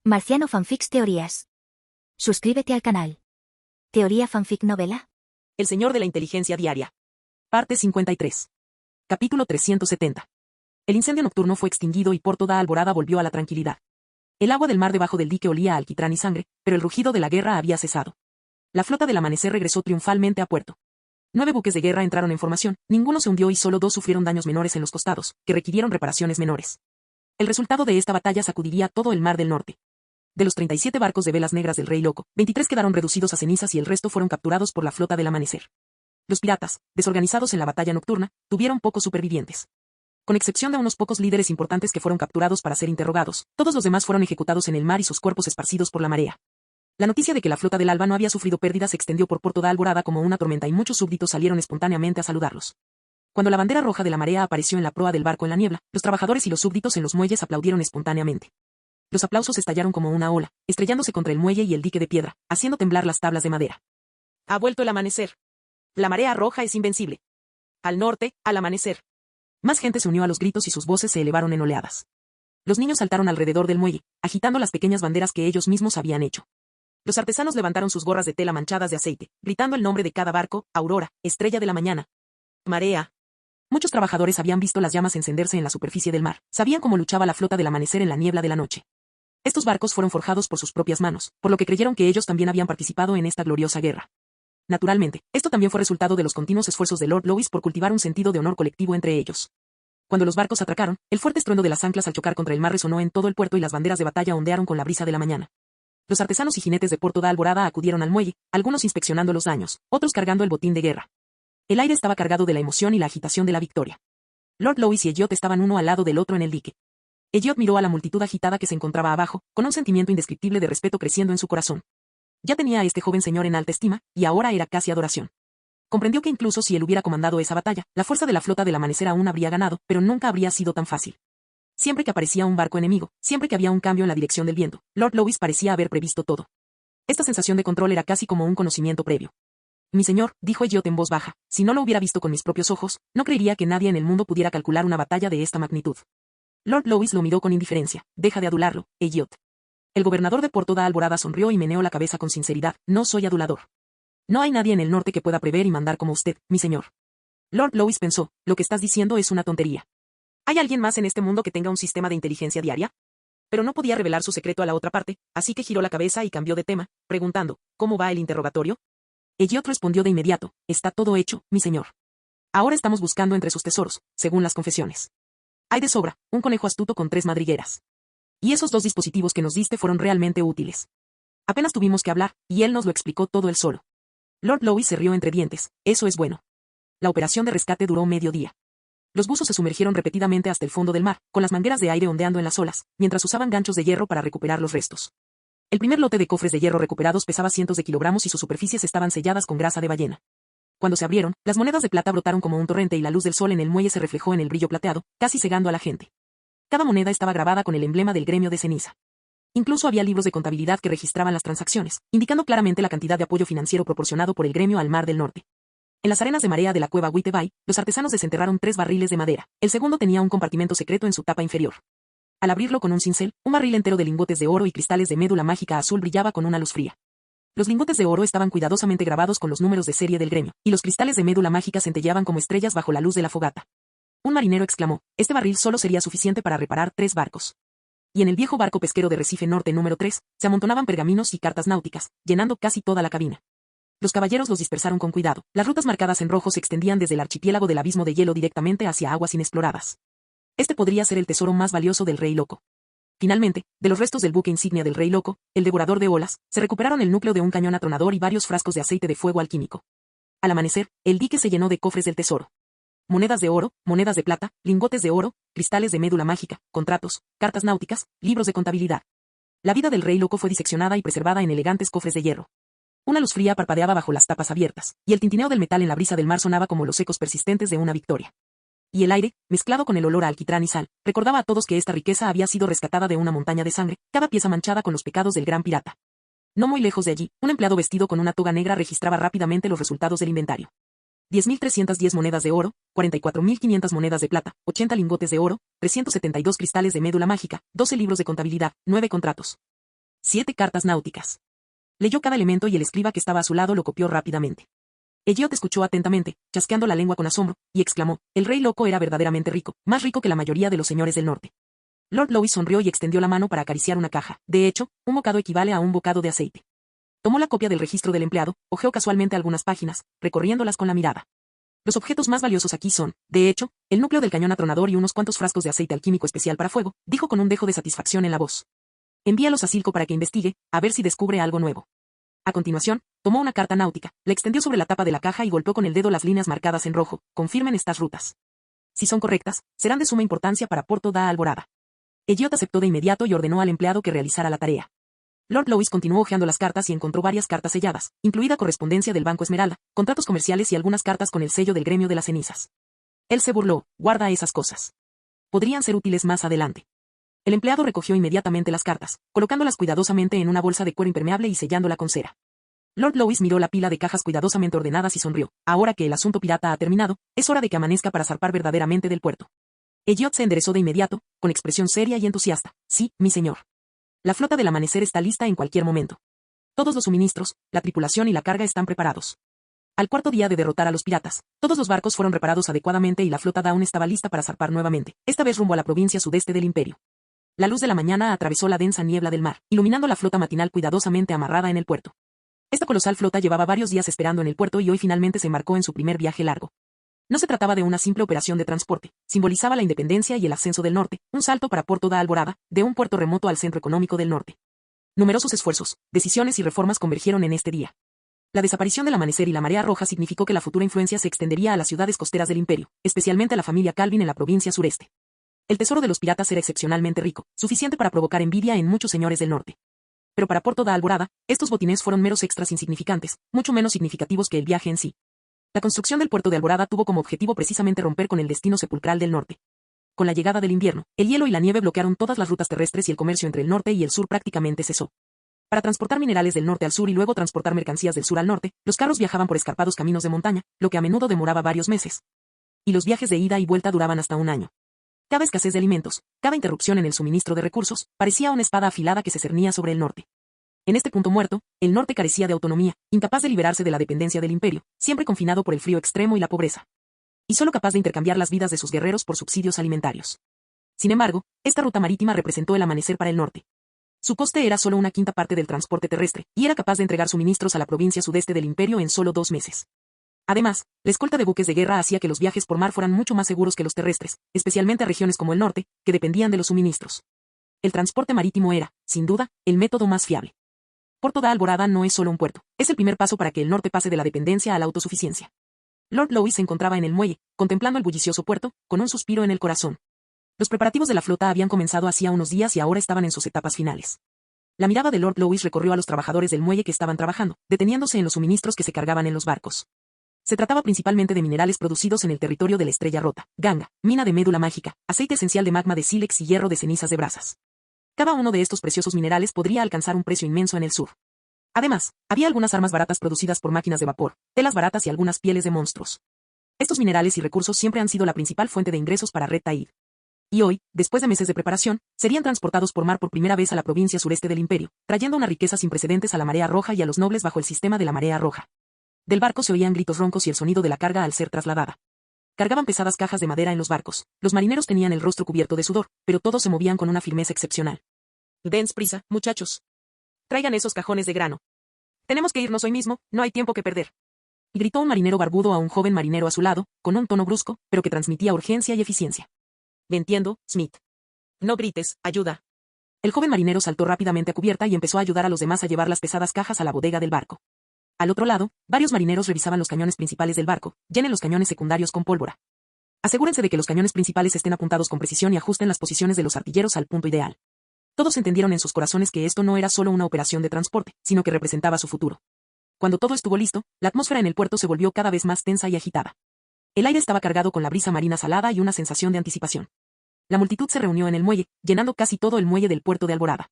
Marciano Fanfics Teorías. Suscríbete al canal. Teoría Fanfic Novela. El Señor de la Inteligencia Diaria. Parte 53. Capítulo 370. El incendio nocturno fue extinguido y por toda Alborada volvió a la tranquilidad. El agua del mar debajo del dique olía a alquitrán y sangre, pero el rugido de la guerra había cesado. La flota del Amanecer regresó triunfalmente a puerto. 9 buques de guerra entraron en formación, ninguno se hundió y solo 2 sufrieron daños menores en los costados, que requirieron reparaciones menores. El resultado de esta batalla sacudiría todo el mar del norte. De los 37 barcos de velas negras del Rey Loco, 23 quedaron reducidos a cenizas y el resto fueron capturados por la flota del Amanecer. Los piratas, desorganizados en la batalla nocturna, tuvieron pocos supervivientes. Con excepción de unos pocos líderes importantes que fueron capturados para ser interrogados, todos los demás fueron ejecutados en el mar y sus cuerpos esparcidos por la marea. La noticia de que la flota del Alba no había sufrido pérdidas se extendió por toda Alborada como una tormenta y muchos súbditos salieron espontáneamente a saludarlos. Cuando la bandera roja de la marea apareció en la proa del barco en la niebla, los trabajadores y los súbditos en los muelles aplaudieron espontáneamente. Los aplausos estallaron como una ola, estrellándose contra el muelle y el dique de piedra, haciendo temblar las tablas de madera. Ha vuelto el amanecer. La marea roja es invencible. Al norte, al amanecer. Más gente se unió a los gritos y sus voces se elevaron en oleadas. Los niños saltaron alrededor del muelle, agitando las pequeñas banderas que ellos mismos habían hecho. Los artesanos levantaron sus gorras de tela manchadas de aceite, gritando el nombre de cada barco: Aurora, Estrella de la Mañana, Marea. Muchos trabajadores habían visto las llamas encenderse en la superficie del mar, sabían cómo luchaba la flota del Amanecer en la niebla de la noche. Estos barcos fueron forjados por sus propias manos, por lo que creyeron que ellos también habían participado en esta gloriosa guerra. Naturalmente, esto también fue resultado de los continuos esfuerzos de Lord Louis por cultivar un sentido de honor colectivo entre ellos. Cuando los barcos atracaron, el fuerte estruendo de las anclas al chocar contra el mar resonó en todo el puerto y las banderas de batalla ondearon con la brisa de la mañana. Los artesanos y jinetes de toda Alborada acudieron al muelle, algunos inspeccionando los daños, otros cargando el botín de guerra. El aire estaba cargado de la emoción y la agitación de la victoria. Lord Louis y Elliot estaban uno al lado del otro en el dique. Elliot miró a la multitud agitada que se encontraba abajo, con un sentimiento indescriptible de respeto creciendo en su corazón. Ya tenía a este joven señor en alta estima, y ahora era casi adoración. Comprendió que incluso si él hubiera comandado esa batalla, la fuerza de la flota del Amanecer aún habría ganado, pero nunca habría sido tan fácil. Siempre que aparecía un barco enemigo, siempre que había un cambio en la dirección del viento, Lord Louis parecía haber previsto todo. Esta sensación de control era casi como un conocimiento previo. Mi señor, dijo Elliot en voz baja, si no lo hubiera visto con mis propios ojos, no creería que nadie en el mundo pudiera calcular una batalla de esta magnitud. Lord Louis lo miró con indiferencia. Deja de adularlo, Elliot. El gobernador de toda Alborada sonrió y meneó la cabeza con sinceridad. No soy adulador. No hay nadie en el norte que pueda prever y mandar como usted, mi señor. Lord Louis pensó, lo que estás diciendo es una tontería. ¿Hay alguien más en este mundo que tenga un sistema de inteligencia diaria? Pero no podía revelar su secreto a la otra parte, así que giró la cabeza y cambió de tema, preguntando, ¿cómo va el interrogatorio? Elliot respondió de inmediato, está todo hecho, mi señor. Ahora estamos buscando entre sus tesoros, según las confesiones. Hay de sobra, un conejo astuto con 3 madrigueras. Y esos 2 dispositivos que nos diste fueron realmente útiles. Apenas tuvimos que hablar, y él nos lo explicó todo él solo. Lord Louis se rió entre dientes, eso es bueno. La operación de rescate duró medio día. Los buzos se sumergieron repetidamente hasta el fondo del mar, con las mangueras de aire ondeando en las olas, mientras usaban ganchos de hierro para recuperar los restos. El primer lote de cofres de hierro recuperados pesaba cientos de kilogramos y sus superficies estaban selladas con grasa de ballena. Cuando se abrieron, las monedas de plata brotaron como un torrente y la luz del sol en el muelle se reflejó en el brillo plateado, casi cegando a la gente. Cada moneda estaba grabada con el emblema del gremio de ceniza. Incluso había libros de contabilidad que registraban las transacciones, indicando claramente la cantidad de apoyo financiero proporcionado por el gremio al Mar del Norte. En las arenas de marea de la cueva White Bay, los artesanos desenterraron 3 barriles de madera. El segundo tenía un compartimento secreto en su tapa inferior. Al abrirlo con un cincel, un barril entero de lingotes de oro y cristales de médula mágica azul brillaba con una luz fría. Los lingotes de oro estaban cuidadosamente grabados con los números de serie del gremio, y los cristales de médula mágica centelleaban como estrellas bajo la luz de la fogata. Un marinero exclamó, este barril solo sería suficiente para reparar 3 barcos. Y en el viejo barco pesquero de Recife Norte número 3, se amontonaban pergaminos y cartas náuticas, llenando casi toda la cabina. Los caballeros los dispersaron con cuidado. Las rutas marcadas en rojo se extendían desde el archipiélago del abismo de hielo directamente hacia aguas inexploradas. Este podría ser el tesoro más valioso del Rey Loco. Finalmente, de los restos del buque insignia del Rey Loco, el devorador de olas, se recuperaron el núcleo de un cañón atronador y varios frascos de aceite de fuego alquímico. Al amanecer, el dique se llenó de cofres del tesoro. Monedas de oro, monedas de plata, lingotes de oro, cristales de médula mágica, contratos, cartas náuticas, libros de contabilidad. La vida del Rey Loco fue diseccionada y preservada en elegantes cofres de hierro. Una luz fría parpadeaba bajo las tapas abiertas, y el tintineo del metal en la brisa del mar sonaba como los ecos persistentes de una victoria. Y el aire, mezclado con el olor a alquitrán y sal, recordaba a todos que esta riqueza había sido rescatada de una montaña de sangre, cada pieza manchada con los pecados del gran pirata. No muy lejos de allí, un empleado vestido con una toga negra registraba rápidamente los resultados del inventario. 10.310 monedas de oro, 44.500 monedas de plata, 80 lingotes de oro, 372 cristales de médula mágica, 12 libros de contabilidad, 9 contratos. 7 cartas náuticas. Leyó cada elemento y el escriba que estaba a su lado lo copió rápidamente. Elliot escuchó atentamente, chasqueando la lengua con asombro, y exclamó: el rey loco era verdaderamente rico, más rico que la mayoría de los señores del norte. Lord Louis sonrió y extendió la mano para acariciar una caja. De hecho, un bocado equivale a un bocado de aceite. Tomó la copia del registro del empleado, hojeó casualmente algunas páginas, recorriéndolas con la mirada. Los objetos más valiosos aquí son, de hecho, el núcleo del cañón atronador y unos cuantos frascos de aceite alquímico especial para fuego, dijo con un dejo de satisfacción en la voz. Envíalos a Silco para que investigue, a ver si descubre algo nuevo. A continuación, tomó una carta náutica, la extendió sobre la tapa de la caja y golpeó con el dedo las líneas marcadas en rojo. Confirmen estas rutas. Si son correctas, serán de suma importancia para Porto da Alborada. Elliot aceptó de inmediato y ordenó al empleado que realizara la tarea. Lord Louis continuó hojeando las cartas y encontró varias cartas selladas, incluida correspondencia del Banco Esmeralda, contratos comerciales y algunas cartas con el sello del gremio de las cenizas. Él se burló: guarda esas cosas. Podrían ser útiles más adelante. El empleado recogió inmediatamente las cartas, colocándolas cuidadosamente en una bolsa de cuero impermeable y sellándola con cera. Lord Louis miró la pila de cajas cuidadosamente ordenadas y sonrió. Ahora que el asunto pirata ha terminado, es hora de que amanezca para zarpar verdaderamente del puerto. Elliot se enderezó de inmediato, con expresión seria y entusiasta. Sí, mi señor. La flota del amanecer está lista en cualquier momento. Todos los suministros, la tripulación y la carga están preparados. Al cuarto día de derrotar a los piratas, todos los barcos fueron reparados adecuadamente y la flota Dawn estaba lista para zarpar nuevamente, esta vez rumbo a la provincia sudeste del imperio. La luz de la mañana atravesó la densa niebla del mar, iluminando la flota matinal cuidadosamente amarrada en el puerto. Esta colosal flota llevaba varios días esperando en el puerto y hoy finalmente se embarcó en su primer viaje largo. No se trataba de una simple operación de transporte, simbolizaba la independencia y el ascenso del norte, un salto para Porto da Alborada, de un puerto remoto al centro económico del norte. Numerosos esfuerzos, decisiones y reformas convergieron en este día. La desaparición del amanecer y la marea roja significó que la futura influencia se extendería a las ciudades costeras del imperio, especialmente a la familia Calvin en la provincia sureste. El tesoro de los piratas era excepcionalmente rico, suficiente para provocar envidia en muchos señores del norte. Pero para Porto da Alborada, estos botines fueron meros extras insignificantes, mucho menos significativos que el viaje en sí. La construcción del puerto de Alborada tuvo como objetivo precisamente romper con el destino sepulcral del norte. Con la llegada del invierno, el hielo y la nieve bloquearon todas las rutas terrestres y el comercio entre el norte y el sur prácticamente cesó. Para transportar minerales del norte al sur y luego transportar mercancías del sur al norte, los carros viajaban por escarpados caminos de montaña, lo que a menudo demoraba varios meses. Y los viajes de ida y vuelta duraban hasta un año. Cada escasez de alimentos, cada interrupción en el suministro de recursos, parecía una espada afilada que se cernía sobre el norte. En este punto muerto, el norte carecía de autonomía, incapaz de liberarse de la dependencia del imperio, siempre confinado por el frío extremo y la pobreza. Y solo capaz de intercambiar las vidas de sus guerreros por subsidios alimentarios. Sin embargo, esta ruta marítima representó el amanecer para el norte. Su coste era solo una quinta parte del transporte terrestre, y era capaz de entregar suministros a la provincia sudeste del imperio en solo 2 meses. Además, la escolta de buques de guerra hacía que los viajes por mar fueran mucho más seguros que los terrestres, especialmente a regiones como el norte, que dependían de los suministros. El transporte marítimo era, sin duda, el método más fiable. Porto da Alborada no es solo un puerto, es el primer paso para que el norte pase de la dependencia a la autosuficiencia. Lord Louis se encontraba en el muelle, contemplando el bullicioso puerto, con un suspiro en el corazón. Los preparativos de la flota habían comenzado hacía unos días y ahora estaban en sus etapas finales. La mirada de Lord Louis recorrió a los trabajadores del muelle que estaban trabajando, deteniéndose en los suministros que se cargaban en los barcos. Se trataba principalmente de minerales producidos en el territorio de la Estrella Rota, ganga, mina de médula mágica, aceite esencial de magma de sílex y hierro de cenizas de brasas. Cada uno de estos preciosos minerales podría alcanzar un precio inmenso en el sur. Además, había algunas armas baratas producidas por máquinas de vapor, telas baratas y algunas pieles de monstruos. Estos minerales y recursos siempre han sido la principal fuente de ingresos para Red Taid. Y hoy, después de meses de preparación, serían transportados por mar por primera vez a la provincia sureste del imperio, trayendo una riqueza sin precedentes a la marea roja y a los nobles bajo el sistema de la marea roja. Del barco se oían gritos roncos y el sonido de la carga al ser trasladada. Cargaban pesadas cajas de madera en los barcos. Los marineros tenían el rostro cubierto de sudor, pero todos se movían con una firmeza excepcional. Dense prisa, muchachos. Traigan esos cajones de grano. Tenemos que irnos hoy mismo, no hay tiempo que perder. Y gritó un marinero barbudo a un joven marinero a su lado, con un tono brusco, pero que transmitía urgencia y eficiencia. Entiendo, Smith. No grites, ayuda. El joven marinero saltó rápidamente a cubierta y empezó a ayudar a los demás a llevar las pesadas cajas a la bodega del barco. Al otro lado, varios marineros revisaban los cañones principales del barco, llenen los cañones secundarios con pólvora. Asegúrense de que los cañones principales estén apuntados con precisión y ajusten las posiciones de los artilleros al punto ideal. Todos entendieron en sus corazones que esto no era solo una operación de transporte, sino que representaba su futuro. Cuando todo estuvo listo, la atmósfera en el puerto se volvió cada vez más tensa y agitada. El aire estaba cargado con la brisa marina salada y una sensación de anticipación. La multitud se reunió en el muelle, llenando casi todo el muelle del puerto de Alborada.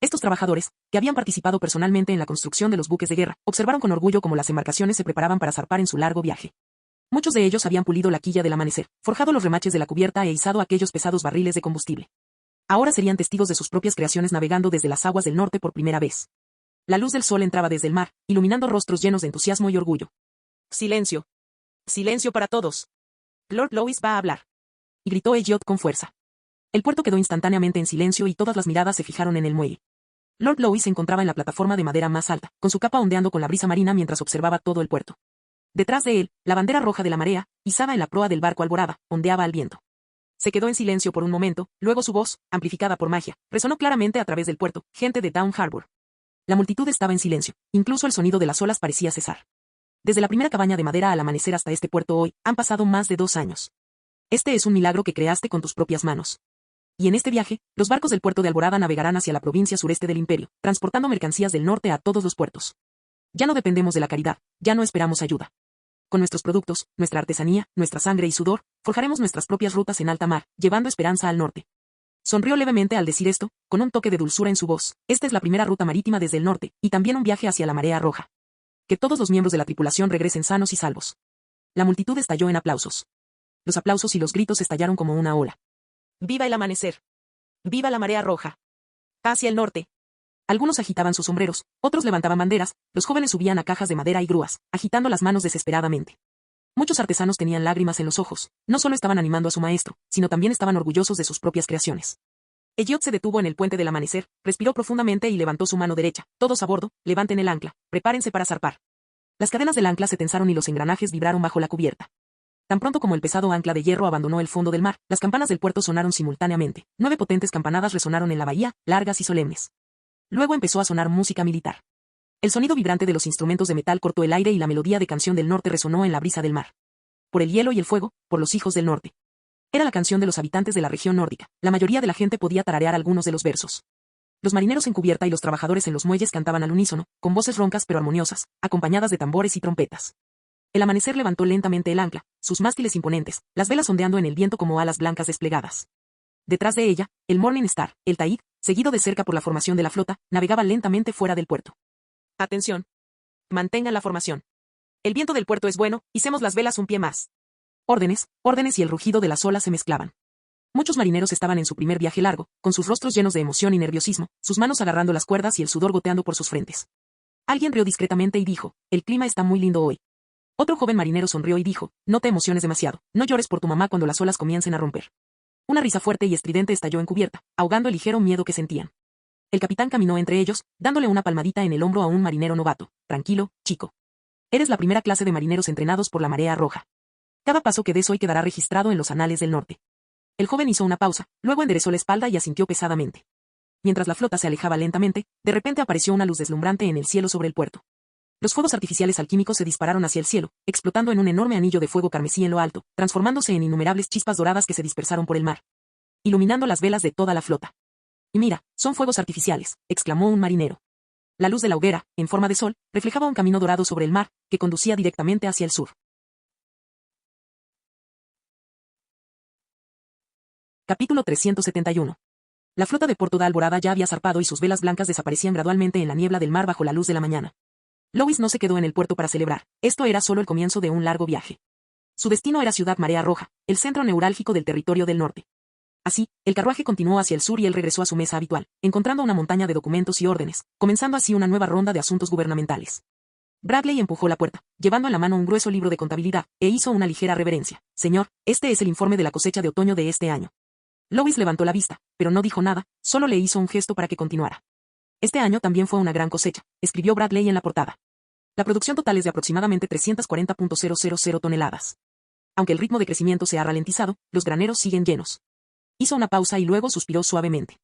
Estos trabajadores, que habían participado personalmente en la construcción de los buques de guerra, observaron con orgullo cómo las embarcaciones se preparaban para zarpar en su largo viaje. Muchos de ellos habían pulido la quilla del amanecer, forjado los remaches de la cubierta e izado aquellos pesados barriles de combustible. Ahora serían testigos de sus propias creaciones navegando desde las aguas del norte por primera vez. La luz del sol entraba desde el mar, iluminando rostros llenos de entusiasmo y orgullo. Silencio. Silencio para todos. Lord Louis va a hablar. Y gritó Elliot con fuerza. El puerto quedó instantáneamente en silencio y todas las miradas se fijaron en el muelle. Lord Louis se encontraba en la plataforma de madera más alta, con su capa ondeando con la brisa marina mientras observaba todo el puerto. Detrás de él, la bandera roja de la marea, izada en la proa del barco Alborada, ondeaba al viento. Se quedó en silencio por un momento, luego su voz, amplificada por magia, resonó claramente a través del puerto: gente de Down Harbor. La multitud estaba en silencio, incluso el sonido de las olas parecía cesar. Desde la primera cabaña de madera al amanecer hasta este puerto hoy, han pasado más de 2 años. Este es un milagro que creaste con tus propias manos. Y en este viaje, los barcos del puerto de Alborada navegarán hacia la provincia sureste del imperio, transportando mercancías del norte a todos los puertos. Ya no dependemos de la caridad, ya no esperamos ayuda. Con nuestros productos, nuestra artesanía, nuestra sangre y sudor, forjaremos nuestras propias rutas en alta mar, llevando esperanza al norte. Sonrió levemente al decir esto, con un toque de dulzura en su voz. Esta es la primera ruta marítima desde el norte, y también un viaje hacia la marea roja. Que todos los miembros de la tripulación regresen sanos y salvos. La multitud estalló en aplausos. Los aplausos y los gritos estallaron como una ola. ¡Viva el amanecer! ¡Viva la marea roja! ¡Hacia el norte! Algunos agitaban sus sombreros, otros levantaban banderas, los jóvenes subían a cajas de madera y grúas, agitando las manos desesperadamente. Muchos artesanos tenían lágrimas en los ojos, no solo estaban animando a su maestro, sino también estaban orgullosos de sus propias creaciones. Elliot se detuvo en el puente del amanecer, respiró profundamente y levantó su mano derecha. Todos a bordo, levanten el ancla, prepárense para zarpar. Las cadenas del ancla se tensaron y los engranajes vibraron bajo la cubierta. Tan pronto como el pesado ancla de hierro abandonó el fondo del mar, las campanas del puerto sonaron simultáneamente. 9 potentes campanadas resonaron en la bahía, largas y solemnes. Luego empezó a sonar música militar. El sonido vibrante de los instrumentos de metal cortó el aire y la melodía de Canción del Norte resonó en la brisa del mar. Por el hielo y el fuego, por los hijos del norte. Era la canción de los habitantes de la región nórdica. La mayoría de la gente podía tararear algunos de los versos. Los marineros en cubierta y los trabajadores en los muelles cantaban al unísono, con voces roncas pero armoniosas, acompañadas de tambores y trompetas. El amanecer levantó lentamente el ancla, sus mástiles imponentes, las velas ondeando en el viento como alas blancas desplegadas. Detrás de ella, el Morning Star, el Taid, seguido de cerca por la formación de la flota, navegaba lentamente fuera del puerto. Atención. Mantengan la formación. El viento del puerto es bueno, hicemos las velas un pie más. Órdenes, órdenes y el rugido de las olas se mezclaban. Muchos marineros estaban en su primer viaje largo, con sus rostros llenos de emoción y nerviosismo, sus manos agarrando las cuerdas y el sudor goteando por sus frentes. Alguien rió discretamente y dijo: el clima está muy lindo hoy. Otro joven marinero sonrió y dijo: no te emociones demasiado, no llores por tu mamá cuando las olas comiencen a romper. Una risa fuerte y estridente estalló en cubierta, ahogando el ligero miedo que sentían. El capitán caminó entre ellos, dándole una palmadita en el hombro a un marinero novato. Tranquilo, chico. Eres la primera clase de marineros entrenados por la marea roja. Cada paso que des hoy quedará registrado en los anales del norte. El joven hizo una pausa, luego enderezó la espalda y asintió pesadamente. Mientras la flota se alejaba lentamente, de repente apareció una luz deslumbrante en el cielo sobre el puerto. Los fuegos artificiales alquímicos se dispararon hacia el cielo, explotando en un enorme anillo de fuego carmesí en lo alto, transformándose en innumerables chispas doradas que se dispersaron por el mar, iluminando las velas de toda la flota. Y mira, son fuegos artificiales, exclamó un marinero. La luz de la hoguera, en forma de sol, reflejaba un camino dorado sobre el mar, que conducía directamente hacia el sur. Capítulo 371. La flota de Puerto de Alborada ya había zarpado y sus velas blancas desaparecían gradualmente en la niebla del mar bajo la luz de la mañana. Louis no se quedó en el puerto para celebrar, esto era solo el comienzo de un largo viaje. Su destino era Ciudad Marea Roja, el centro neurálgico del territorio del norte. Así, el carruaje continuó hacia el sur y él regresó a su mesa habitual, encontrando una montaña de documentos y órdenes, comenzando así una nueva ronda de asuntos gubernamentales. Bradley empujó la puerta, llevando en la mano un grueso libro de contabilidad, e hizo una ligera reverencia. Señor, este es el informe de la cosecha de otoño de este año. Louis levantó la vista, pero no dijo nada, solo le hizo un gesto para que continuara. Este año también fue una gran cosecha, escribió Bradley en la portada. La producción total es de aproximadamente 340.000 toneladas. Aunque el ritmo de crecimiento se ha ralentizado, los graneros siguen llenos. Hizo una pausa y luego suspiró suavemente.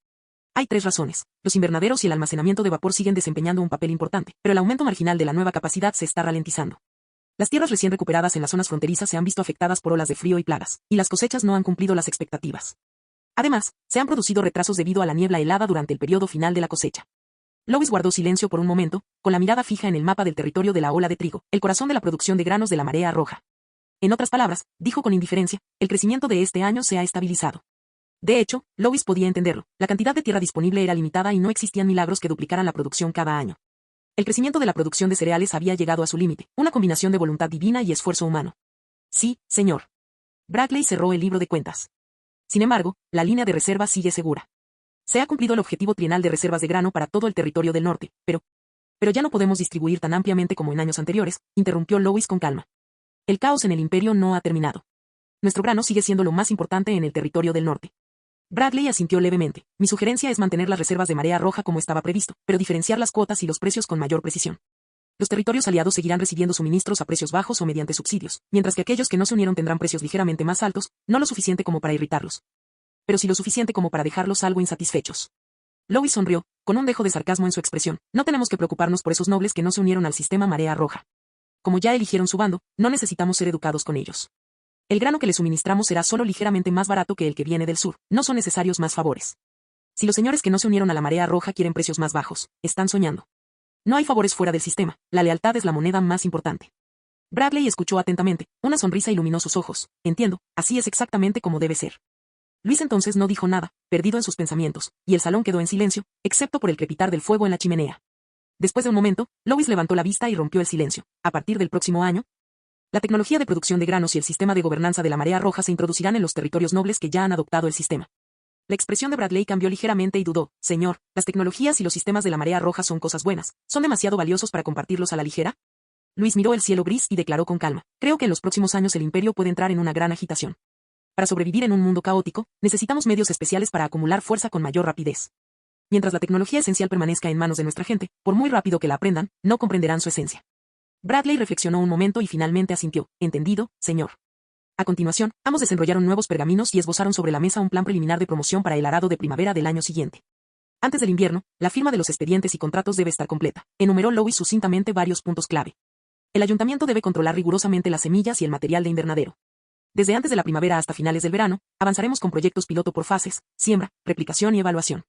Hay 3 razones. Los invernaderos y el almacenamiento de vapor siguen desempeñando un papel importante, pero el aumento marginal de la nueva capacidad se está ralentizando. Las tierras recién recuperadas en las zonas fronterizas se han visto afectadas por olas de frío y plagas, y las cosechas no han cumplido las expectativas. Además, se han producido retrasos debido a la niebla helada durante el periodo final de la cosecha. Louis guardó silencio por un momento, con la mirada fija en el mapa del territorio de la ola de trigo, el corazón de la producción de granos de la marea roja. En otras palabras, dijo con indiferencia, el crecimiento de este año se ha estabilizado. De hecho, Louis podía entenderlo, la cantidad de tierra disponible era limitada y no existían milagros que duplicaran la producción cada año. El crecimiento de la producción de cereales había llegado a su límite, una combinación de voluntad divina y esfuerzo humano. Sí, señor. Bradley cerró el libro de cuentas. Sin embargo, la línea de reserva sigue segura. Se ha cumplido el objetivo trienal de reservas de grano para todo el territorio del norte, pero ya no podemos distribuir tan ampliamente como en años anteriores, interrumpió Lois con calma. El caos en el imperio no ha terminado. Nuestro grano sigue siendo lo más importante en el territorio del norte. Bradley asintió levemente. Mi sugerencia es mantener las reservas de marea roja como estaba previsto, pero diferenciar las cuotas y los precios con mayor precisión. Los territorios aliados seguirán recibiendo suministros a precios bajos o mediante subsidios, mientras que aquellos que no se unieron tendrán precios ligeramente más altos, no lo suficiente como para irritarlos, pero sí lo suficiente como para dejarlos algo insatisfechos. Lois sonrió, con un dejo de sarcasmo en su expresión. No tenemos que preocuparnos por esos nobles que no se unieron al sistema marea roja. Como ya eligieron su bando, no necesitamos ser educados con ellos. El grano que les suministramos será solo ligeramente más barato que el que viene del sur, no son necesarios más favores. Si los señores que no se unieron a la marea roja quieren precios más bajos, están soñando. No hay favores fuera del sistema, la lealtad es la moneda más importante. Bradley escuchó atentamente, una sonrisa iluminó sus ojos. Entiendo, así es exactamente como debe ser. Luis entonces no dijo nada, perdido en sus pensamientos, y el salón quedó en silencio, excepto por el crepitar del fuego en la chimenea. Después de un momento, Lois levantó la vista y rompió el silencio. A partir del próximo año, la tecnología de producción de granos y el sistema de gobernanza de la marea roja se introducirán en los territorios nobles que ya han adoptado el sistema. La expresión de Bradley cambió ligeramente y dudó. Señor, las tecnologías y los sistemas de la marea roja son cosas buenas. ¿Son demasiado valiosos para compartirlos a la ligera? Luis miró el cielo gris y declaró con calma. Creo que en los próximos años el imperio puede entrar en una gran agitación. Para sobrevivir en un mundo caótico, necesitamos medios especiales para acumular fuerza con mayor rapidez. Mientras la tecnología esencial permanezca en manos de nuestra gente, por muy rápido que la aprendan, no comprenderán su esencia. Bradley reflexionó un momento y finalmente asintió. Entendido, señor. A continuación, ambos desenrollaron nuevos pergaminos y esbozaron sobre la mesa un plan preliminar de promoción para el arado de primavera del año siguiente. Antes del invierno, la firma de los expedientes y contratos debe estar completa. Enumeró Lois sucintamente varios puntos clave. El ayuntamiento debe controlar rigurosamente las semillas y el material de invernadero. Desde antes de la primavera hasta finales del verano, avanzaremos con proyectos piloto por fases, siembra, replicación y evaluación.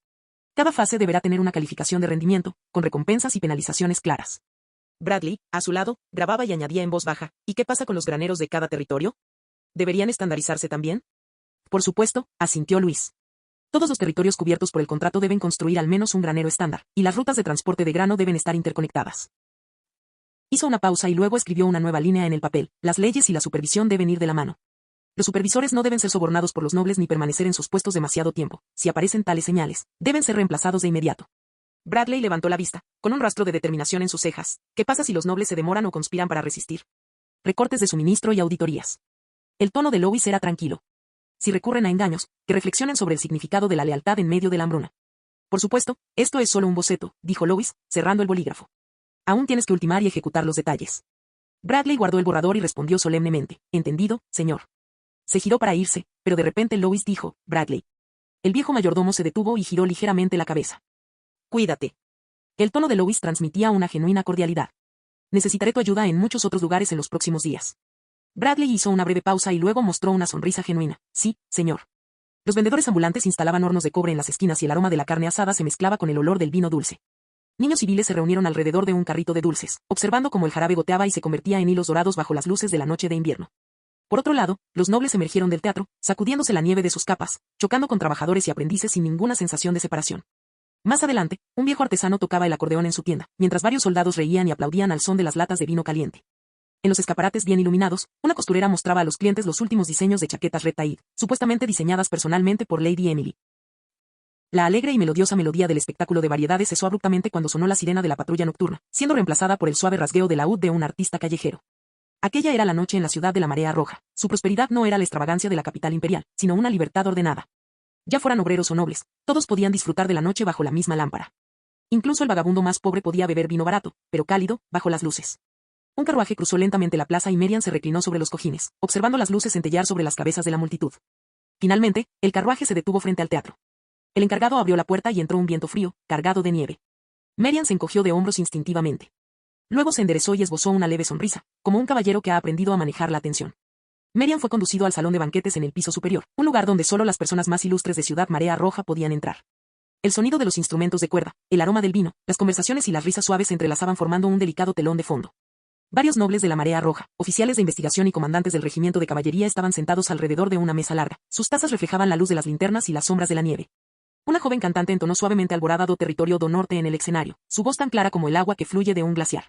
Cada fase deberá tener una calificación de rendimiento, con recompensas y penalizaciones claras. Bradley, a su lado, grababa y añadía en voz baja. ¿Y qué pasa con los graneros de cada territorio? ¿Deberían estandarizarse también? Por supuesto, asintió Luis. Todos los territorios cubiertos por el contrato deben construir al menos un granero estándar, y las rutas de transporte de grano deben estar interconectadas. Hizo una pausa y luego escribió una nueva línea en el papel. Las leyes y la supervisión deben ir de la mano. Los supervisores no deben ser sobornados por los nobles ni permanecer en sus puestos demasiado tiempo. Si aparecen tales señales, deben ser reemplazados de inmediato. Bradley levantó la vista, con un rastro de determinación en sus cejas. ¿Qué pasa si los nobles se demoran o conspiran para resistir? Recortes de suministro y auditorías. El tono de Lois era tranquilo. Si recurren a engaños, que reflexionen sobre el significado de la lealtad en medio de la hambruna. Por supuesto, esto es solo un boceto, dijo Lois, cerrando el bolígrafo. Aún tienes que ultimar y ejecutar los detalles. Bradley guardó el borrador y respondió solemnemente. Entendido, señor. Se giró para irse, pero de repente Lois dijo, Bradley. El viejo mayordomo se detuvo y giró ligeramente la cabeza. Cuídate. El tono de Lois transmitía una genuina cordialidad. Necesitaré tu ayuda en muchos otros lugares en los próximos días. Bradley hizo una breve pausa y luego mostró una sonrisa genuina. Sí, señor. Los vendedores ambulantes instalaban hornos de cobre en las esquinas y el aroma de la carne asada se mezclaba con el olor del vino dulce. Niños civiles se reunieron alrededor de un carrito de dulces, observando cómo el jarabe goteaba y se convertía en hilos dorados bajo las luces de la noche de invierno. Por otro lado, los nobles emergieron del teatro, sacudiéndose la nieve de sus capas, chocando con trabajadores y aprendices sin ninguna sensación de separación. Más adelante, un viejo artesano tocaba el acordeón en su tienda, mientras varios soldados reían y aplaudían al son de las latas de vino caliente. En los escaparates bien iluminados, una costurera mostraba a los clientes los últimos diseños de chaquetas Red Tide, supuestamente diseñadas personalmente por Lady Emily. La alegre y melodiosa melodía del espectáculo de variedades cesó abruptamente cuando sonó la sirena de la patrulla nocturna, siendo reemplazada por el suave rasgueo de laúd de un artista callejero. Aquella era la noche en la ciudad de la Marea Roja. Su prosperidad no era la extravagancia de la capital imperial, sino una libertad ordenada. Ya fueran obreros o nobles, todos podían disfrutar de la noche bajo la misma lámpara. Incluso el vagabundo más pobre podía beber vino barato, pero cálido, bajo las luces. Un carruaje cruzó lentamente la plaza y Merian se reclinó sobre los cojines, observando las luces centellar sobre las cabezas de la multitud. Finalmente, el carruaje se detuvo frente al teatro. El encargado abrió la puerta y entró un viento frío, cargado de nieve. Merian se encogió de hombros instintivamente. Luego se enderezó y esbozó una leve sonrisa, como un caballero que ha aprendido a manejar la atención. Merian fue conducido al salón de banquetes en el piso superior, un lugar donde solo las personas más ilustres de Ciudad Marea Roja podían entrar. El sonido de los instrumentos de cuerda, el aroma del vino, las conversaciones y las risas suaves se entrelazaban formando un delicado telón de fondo. Varios nobles de la Marea Roja, oficiales de investigación y comandantes del regimiento de caballería estaban sentados alrededor de una mesa larga. Sus tazas reflejaban la luz de las linternas y las sombras de la nieve. Una joven cantante entonó suavemente Alborada territorio do norte en el escenario, su voz tan clara como el agua que fluye de un glaciar.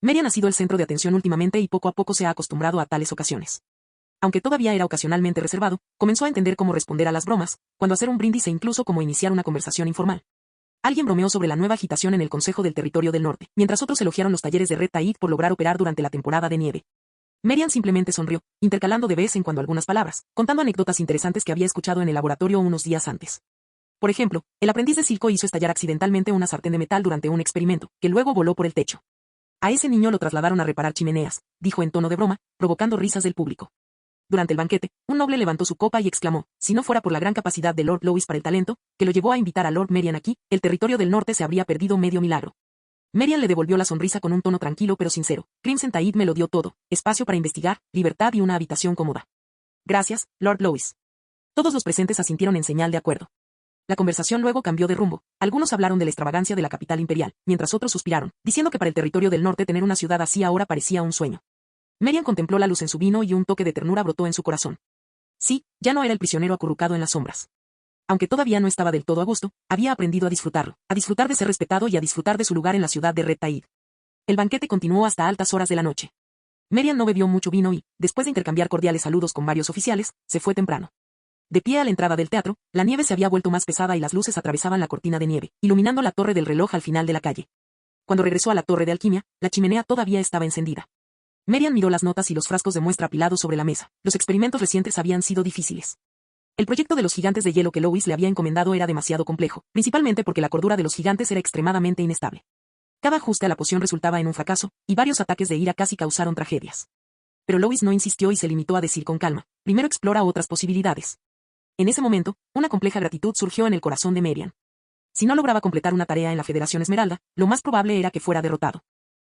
Merian ha sido el centro de atención últimamente y poco a poco se ha acostumbrado a tales ocasiones. Aunque todavía era ocasionalmente reservado, comenzó a entender cómo responder a las bromas, cuándo hacer un brindis e incluso cómo iniciar una conversación informal. Alguien bromeó sobre la nueva agitación en el Consejo del Territorio del Norte, mientras otros elogiaron los talleres de Red Tide por lograr operar durante la temporada de nieve. Merian simplemente sonrió, intercalando de vez en cuando algunas palabras, contando anécdotas interesantes que había escuchado en el laboratorio unos días antes. Por ejemplo, el aprendiz de Silco hizo estallar accidentalmente una sartén de metal durante un experimento, que luego voló por el techo. A ese niño lo trasladaron a reparar chimeneas, dijo en tono de broma, provocando risas del público. Durante el banquete, un noble levantó su copa y exclamó, si no fuera por la gran capacidad de Lord Lewis para el talento, que lo llevó a invitar a Lord Merian aquí, el territorio del norte se habría perdido medio milagro. Merian le devolvió la sonrisa con un tono tranquilo pero sincero. Crimson Tide me lo dio todo, espacio para investigar, libertad y una habitación cómoda. Gracias, Lord Lewis. Todos los presentes asintieron en señal de acuerdo. La conversación luego cambió de rumbo. Algunos hablaron de la extravagancia de la capital imperial, mientras otros suspiraron, diciendo que para el territorio del norte tener una ciudad así ahora parecía un sueño. Merian contempló la luz en su vino y un toque de ternura brotó en su corazón. Sí, ya no era el prisionero acurrucado en las sombras. Aunque todavía no estaba del todo a gusto, había aprendido a disfrutarlo, a disfrutar de ser respetado y a disfrutar de su lugar en la ciudad de Red Tide. El banquete continuó hasta altas horas de la noche. Merian no bebió mucho vino y, después de intercambiar cordiales saludos con varios oficiales, se fue temprano. De pie a la entrada del teatro, la nieve se había vuelto más pesada y las luces atravesaban la cortina de nieve, iluminando la torre del reloj al final de la calle. Cuando regresó a la torre de alquimia, la chimenea todavía estaba encendida. Merian miró las notas y los frascos de muestra apilados sobre la mesa. Los experimentos recientes habían sido difíciles. El proyecto de los gigantes de hielo que Lewis le había encomendado era demasiado complejo, principalmente porque la cordura de los gigantes era extremadamente inestable. Cada ajuste a la poción resultaba en un fracaso, y varios ataques de ira casi causaron tragedias. Pero Lewis no insistió y se limitó a decir con calma, primero explora otras posibilidades. En ese momento, una compleja gratitud surgió en el corazón de Merian. Si no lograba completar una tarea en la Federación Esmeralda, lo más probable era que fuera derrotado.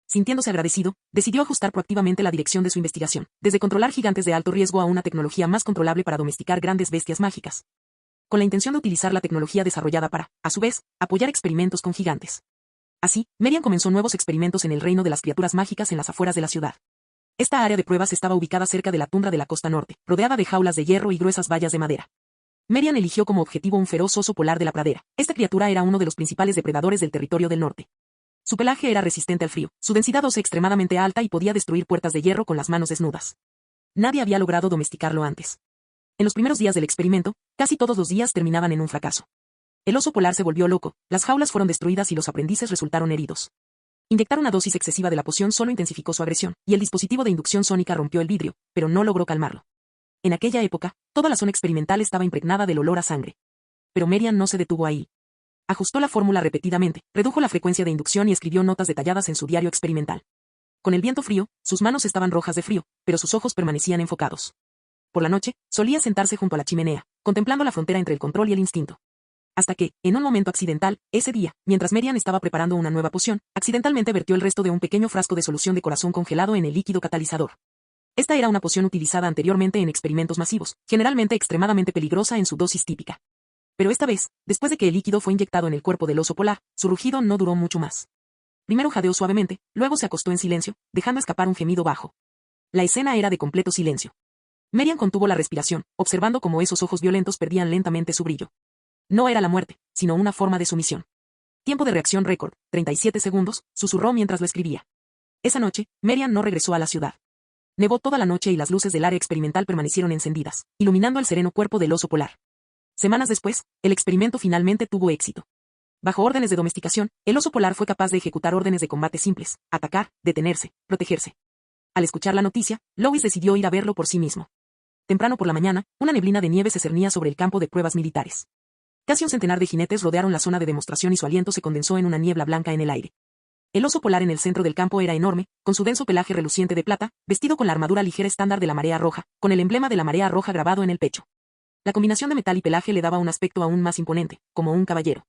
Sintiéndose agradecido, decidió ajustar proactivamente la dirección de su investigación, desde controlar gigantes de alto riesgo a una tecnología más controlable para domesticar grandes bestias mágicas. Con la intención de utilizar la tecnología desarrollada para, a su vez, apoyar experimentos con gigantes. Así, Merian comenzó nuevos experimentos en el reino de las criaturas mágicas en las afueras de la ciudad. Esta área de pruebas estaba ubicada cerca de la tundra de la costa norte, rodeada de jaulas de hierro y gruesas vallas de madera. Merian eligió como objetivo un feroz oso polar de la pradera. Esta criatura era uno de los principales depredadores del territorio del norte. Su pelaje era resistente al frío, su densidad ósea extremadamente alta y podía destruir puertas de hierro con las manos desnudas. Nadie había logrado domesticarlo antes. En los primeros días del experimento, casi todos los días terminaban en un fracaso. El oso polar se volvió loco, las jaulas fueron destruidas y los aprendices resultaron heridos. Inyectar una dosis excesiva de la poción solo intensificó su agresión, y el dispositivo de inducción sónica rompió el vidrio, pero no logró calmarlo. En aquella época, toda la zona experimental estaba impregnada del olor a sangre. Pero Merian no se detuvo ahí. Ajustó la fórmula repetidamente, redujo la frecuencia de inducción y escribió notas detalladas en su diario experimental. Con el viento frío, sus manos estaban rojas de frío, pero sus ojos permanecían enfocados. Por la noche, solía sentarse junto a la chimenea, contemplando la frontera entre el control y el instinto. Hasta que, en un momento accidental, ese día, mientras Merian estaba preparando una nueva poción, accidentalmente vertió el resto de un pequeño frasco de solución de corazón congelado en el líquido catalizador. Esta era una poción utilizada anteriormente en experimentos masivos, generalmente extremadamente peligrosa en su dosis típica. Pero esta vez, después de que el líquido fue inyectado en el cuerpo del oso polar, su rugido no duró mucho más. Primero jadeó suavemente, luego se acostó en silencio, dejando escapar un gemido bajo. La escena era de completo silencio. Merian contuvo la respiración, observando cómo esos ojos violentos perdían lentamente su brillo. No era la muerte, sino una forma de sumisión. Tiempo de reacción récord, 37 segundos, susurró mientras lo escribía. Esa noche, Merian no regresó a la ciudad. Nevó toda la noche y las luces del área experimental permanecieron encendidas, iluminando el sereno cuerpo del oso polar. Semanas después, el experimento finalmente tuvo éxito. Bajo órdenes de domesticación, el oso polar fue capaz de ejecutar órdenes de combate simples, atacar, detenerse, protegerse. Al escuchar la noticia, Lewis decidió ir a verlo por sí mismo. Temprano por la mañana, una neblina de nieve se cernía sobre el campo de pruebas militares. Casi un centenar de jinetes rodearon la zona de demostración y su aliento se condensó en una niebla blanca en el aire. El oso polar en el centro del campo era enorme, con su denso pelaje reluciente de plata, vestido con la armadura ligera estándar de la marea roja, con el emblema de la marea roja grabado en el pecho. La combinación de metal y pelaje le daba un aspecto aún más imponente, como un caballero.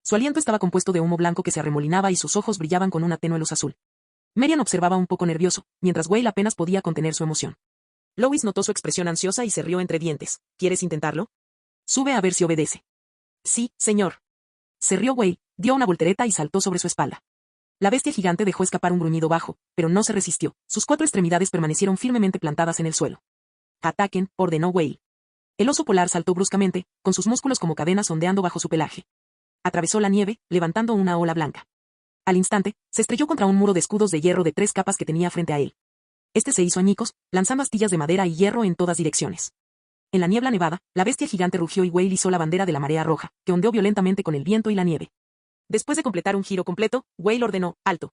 Su aliento estaba compuesto de humo blanco que se arremolinaba y sus ojos brillaban con una tenue luz azul. Merian observaba un poco nervioso, mientras Whale apenas podía contener su emoción. Lois notó su expresión ansiosa y se rió entre dientes. ¿Quieres intentarlo? Sube a ver si obedece. Sí, señor. Se rió Whale, dio una voltereta y saltó sobre su espalda. La bestia gigante dejó escapar un gruñido bajo, pero no se resistió. Sus 4 extremidades permanecieron firmemente plantadas en el suelo. Ataquen, ordenó Whale. El oso polar saltó bruscamente, con sus músculos como cadenas ondeando bajo su pelaje. Atravesó la nieve, levantando una ola blanca. Al instante, se estrelló contra un muro de escudos de hierro de 3 capas que tenía frente a él. Este se hizo añicos, lanzando astillas de madera y hierro en todas direcciones. En la niebla nevada, la bestia gigante rugió y Whale izó la bandera de la marea roja, que ondeó violentamente con el viento y la nieve. Después de completar un giro completo, Whale ordenó, ¡alto!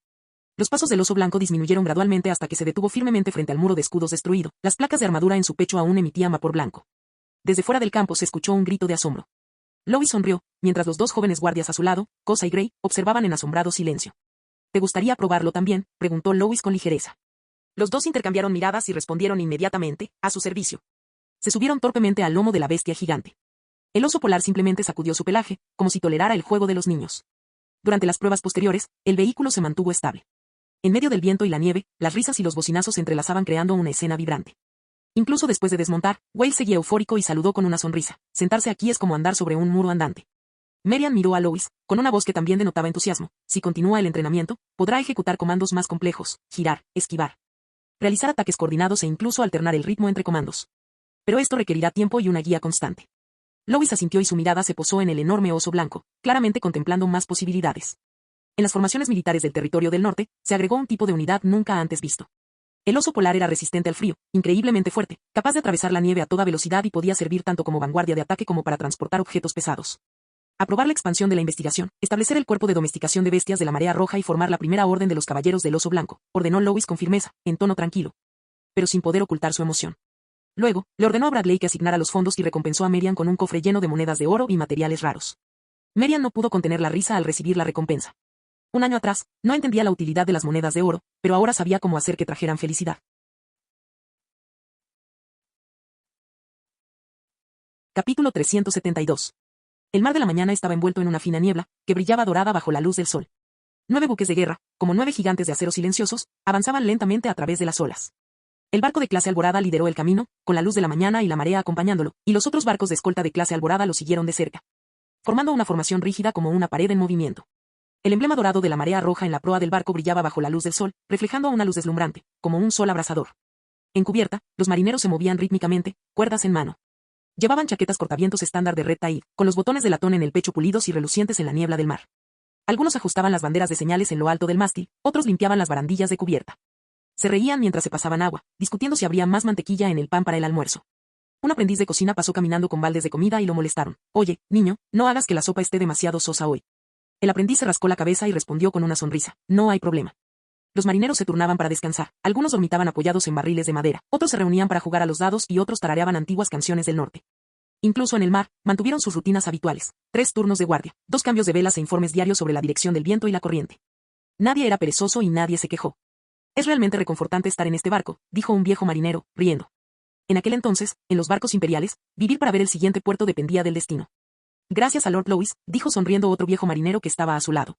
Los pasos del oso blanco disminuyeron gradualmente hasta que se detuvo firmemente frente al muro de escudos destruido. Las placas de armadura en su pecho aún emitían vapor blanco. Desde fuera del campo se escuchó un grito de asombro. Louis sonrió, mientras los dos jóvenes guardias a su lado, Cosa y Gray, observaban en asombrado silencio. ¿Te gustaría probarlo también?, preguntó Louis con ligereza. Los dos intercambiaron miradas y respondieron inmediatamente, a su servicio. Se subieron torpemente al lomo de la bestia gigante. El oso polar simplemente sacudió su pelaje, como si tolerara el juego de los niños. Durante las pruebas posteriores, el vehículo se mantuvo estable. En medio del viento y la nieve, las risas y los bocinazos se entrelazaban creando una escena vibrante. Incluso después de desmontar, Whale seguía eufórico y saludó con una sonrisa. Sentarse aquí es como andar sobre un muro andante. Merian miró a Louis, con una voz que también denotaba entusiasmo. Si continúa el entrenamiento, podrá ejecutar comandos más complejos, girar, esquivar, realizar ataques coordinados e incluso alternar el ritmo entre comandos. Pero esto requerirá tiempo y una guía constante. Louis asintió y su mirada se posó en el enorme oso blanco, claramente contemplando más posibilidades. En las formaciones militares del territorio del norte, se agregó un tipo de unidad nunca antes visto. El oso polar era resistente al frío, increíblemente fuerte, capaz de atravesar la nieve a toda velocidad y podía servir tanto como vanguardia de ataque como para transportar objetos pesados. Aprobar la expansión de la investigación, establecer el cuerpo de domesticación de bestias de la marea roja y formar la primera orden de los caballeros del oso blanco, ordenó Louis con firmeza, en tono tranquilo, pero sin poder ocultar su emoción. Luego, le ordenó a Bradley que asignara los fondos y recompensó a Merian con un cofre lleno de monedas de oro y materiales raros. Merian no pudo contener la risa al recibir la recompensa. Un año atrás, no entendía la utilidad de las monedas de oro, pero ahora sabía cómo hacer que trajeran felicidad. Capítulo 372. El mar de la mañana estaba envuelto en una fina niebla, que brillaba dorada bajo la luz del sol. 9 buques de guerra, como 9 gigantes de acero silenciosos, avanzaban lentamente a través de las olas. El barco de clase Alborada lideró el camino, con la luz de la mañana y la marea acompañándolo, y los otros barcos de escolta de clase Alborada lo siguieron de cerca, formando una formación rígida como una pared en movimiento. El emblema dorado de la marea roja en la proa del barco brillaba bajo la luz del sol, reflejando una luz deslumbrante, como un sol abrasador. En cubierta, los marineros se movían rítmicamente, cuerdas en mano. Llevaban chaquetas cortavientos estándar de red taid, con los botones de latón en el pecho pulidos y relucientes en la niebla del mar. Algunos ajustaban las banderas de señales en lo alto del mástil, otros limpiaban las barandillas de cubierta. Se reían mientras se pasaban agua, discutiendo si habría más mantequilla en el pan para el almuerzo. Un aprendiz de cocina pasó caminando con baldes de comida y lo molestaron. «Oye, niño, no hagas que la sopa esté demasiado sosa hoy». El aprendiz se rascó la cabeza y respondió con una sonrisa. «No hay problema». Los marineros se turnaban para descansar, algunos dormitaban apoyados en barriles de madera, otros se reunían para jugar a los dados y otros tarareaban antiguas canciones del norte. Incluso en el mar, mantuvieron sus rutinas habituales, 3 turnos de guardia, 2 cambios de velas e informes diarios sobre la dirección del viento y la corriente. Nadie era perezoso y nadie se quejó. «Es realmente reconfortante estar en este barco», dijo un viejo marinero, riendo. En aquel entonces, en los barcos imperiales, vivir para ver el siguiente puerto dependía del destino. «Gracias a Lord Louis», dijo sonriendo otro viejo marinero que estaba a su lado.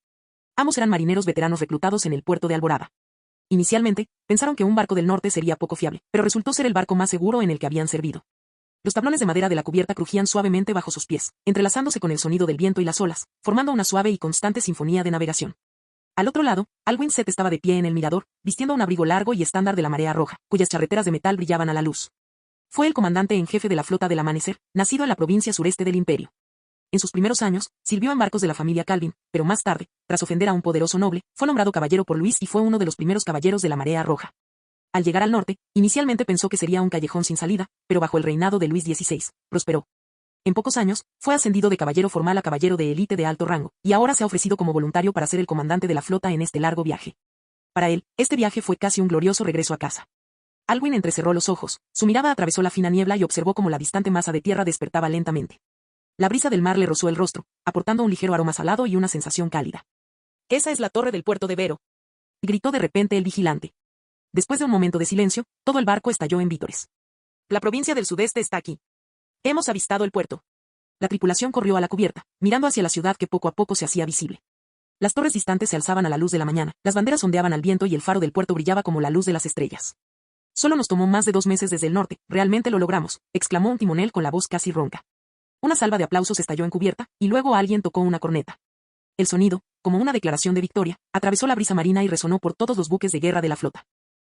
Ambos eran marineros veteranos reclutados en el puerto de Alborada. Inicialmente, pensaron que un barco del norte sería poco fiable, pero resultó ser el barco más seguro en el que habían servido. Los tablones de madera de la cubierta crujían suavemente bajo sus pies, entrelazándose con el sonido del viento y las olas, formando una suave y constante sinfonía de navegación. Al otro lado, Alwyn Seth estaba de pie en el mirador, vistiendo un abrigo largo y estándar de la marea roja, cuyas charreteras de metal brillaban a la luz. Fue el comandante en jefe de la flota del Amanecer, nacido en la provincia sureste del imperio. En sus primeros años, sirvió en barcos de la familia Calvin, pero más tarde, tras ofender a un poderoso noble, fue nombrado caballero por Luis y fue uno de los primeros caballeros de la Marea Roja. Al llegar al norte, inicialmente pensó que sería un callejón sin salida, pero bajo el reinado de Luis XVI, prosperó. En pocos años, fue ascendido de caballero formal a caballero de élite de alto rango, y ahora se ha ofrecido como voluntario para ser el comandante de la flota en este largo viaje. Para él, este viaje fue casi un glorioso regreso a casa. Alwyn entrecerró los ojos, su mirada atravesó la fina niebla y observó cómo la distante masa de tierra despertaba lentamente. La brisa del mar le rozó el rostro, aportando un ligero aroma salado y una sensación cálida. «Esa es la torre del puerto de Vero», gritó de repente el vigilante. Después de un momento de silencio, todo el barco estalló en vítores. «La provincia del sudeste está aquí. Hemos avistado el puerto». La tripulación corrió a la cubierta, mirando hacia la ciudad que poco a poco se hacía visible. Las torres distantes se alzaban a la luz de la mañana, las banderas ondeaban al viento y el faro del puerto brillaba como la luz de las estrellas. «Solo nos tomó más de 2 meses desde el norte, realmente lo logramos», exclamó un timonel con la voz casi ronca. Una salva de aplausos estalló en cubierta, y luego alguien tocó una corneta. El sonido, como una declaración de victoria, atravesó la brisa marina y resonó por todos los buques de guerra de la flota.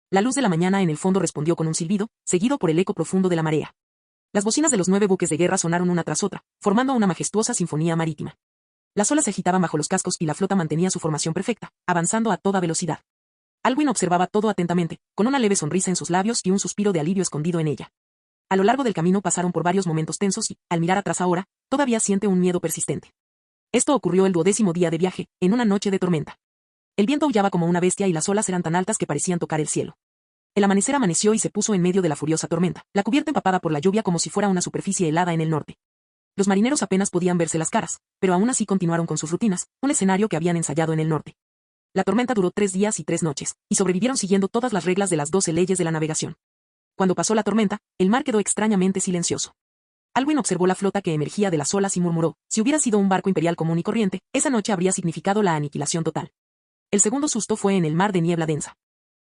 La luz de la mañana en el fondo respondió con un silbido, seguido por el eco profundo de la marea. Las bocinas de los 9 buques de guerra sonaron una tras otra, formando una majestuosa sinfonía marítima. Las olas se agitaban bajo los cascos y la flota mantenía su formación perfecta, avanzando a toda velocidad. Alwyn observaba todo atentamente, con una leve sonrisa en sus labios y un suspiro de alivio escondido en ella. A lo largo del camino pasaron por varios momentos tensos y, al mirar atrás ahora, todavía siente un miedo persistente. Esto ocurrió el 12º día de viaje, en una noche de tormenta. El viento aullaba como una bestia y las olas eran tan altas que parecían tocar el cielo. El amanecer amaneció y se puso en medio de la furiosa tormenta, la cubierta empapada por la lluvia como si fuera una superficie helada en el norte. Los marineros apenas podían verse las caras, pero aún así continuaron con sus rutinas, un escenario que habían ensayado en el norte. La tormenta duró 3 días y 3 noches, y sobrevivieron siguiendo todas las reglas de las 12 leyes de la navegación. Cuando pasó la tormenta, el mar quedó extrañamente silencioso. Alwyn observó la flota que emergía de las olas y murmuró, si hubiera sido un barco imperial común y corriente, esa noche habría significado la aniquilación total. El segundo susto fue en el mar de niebla densa.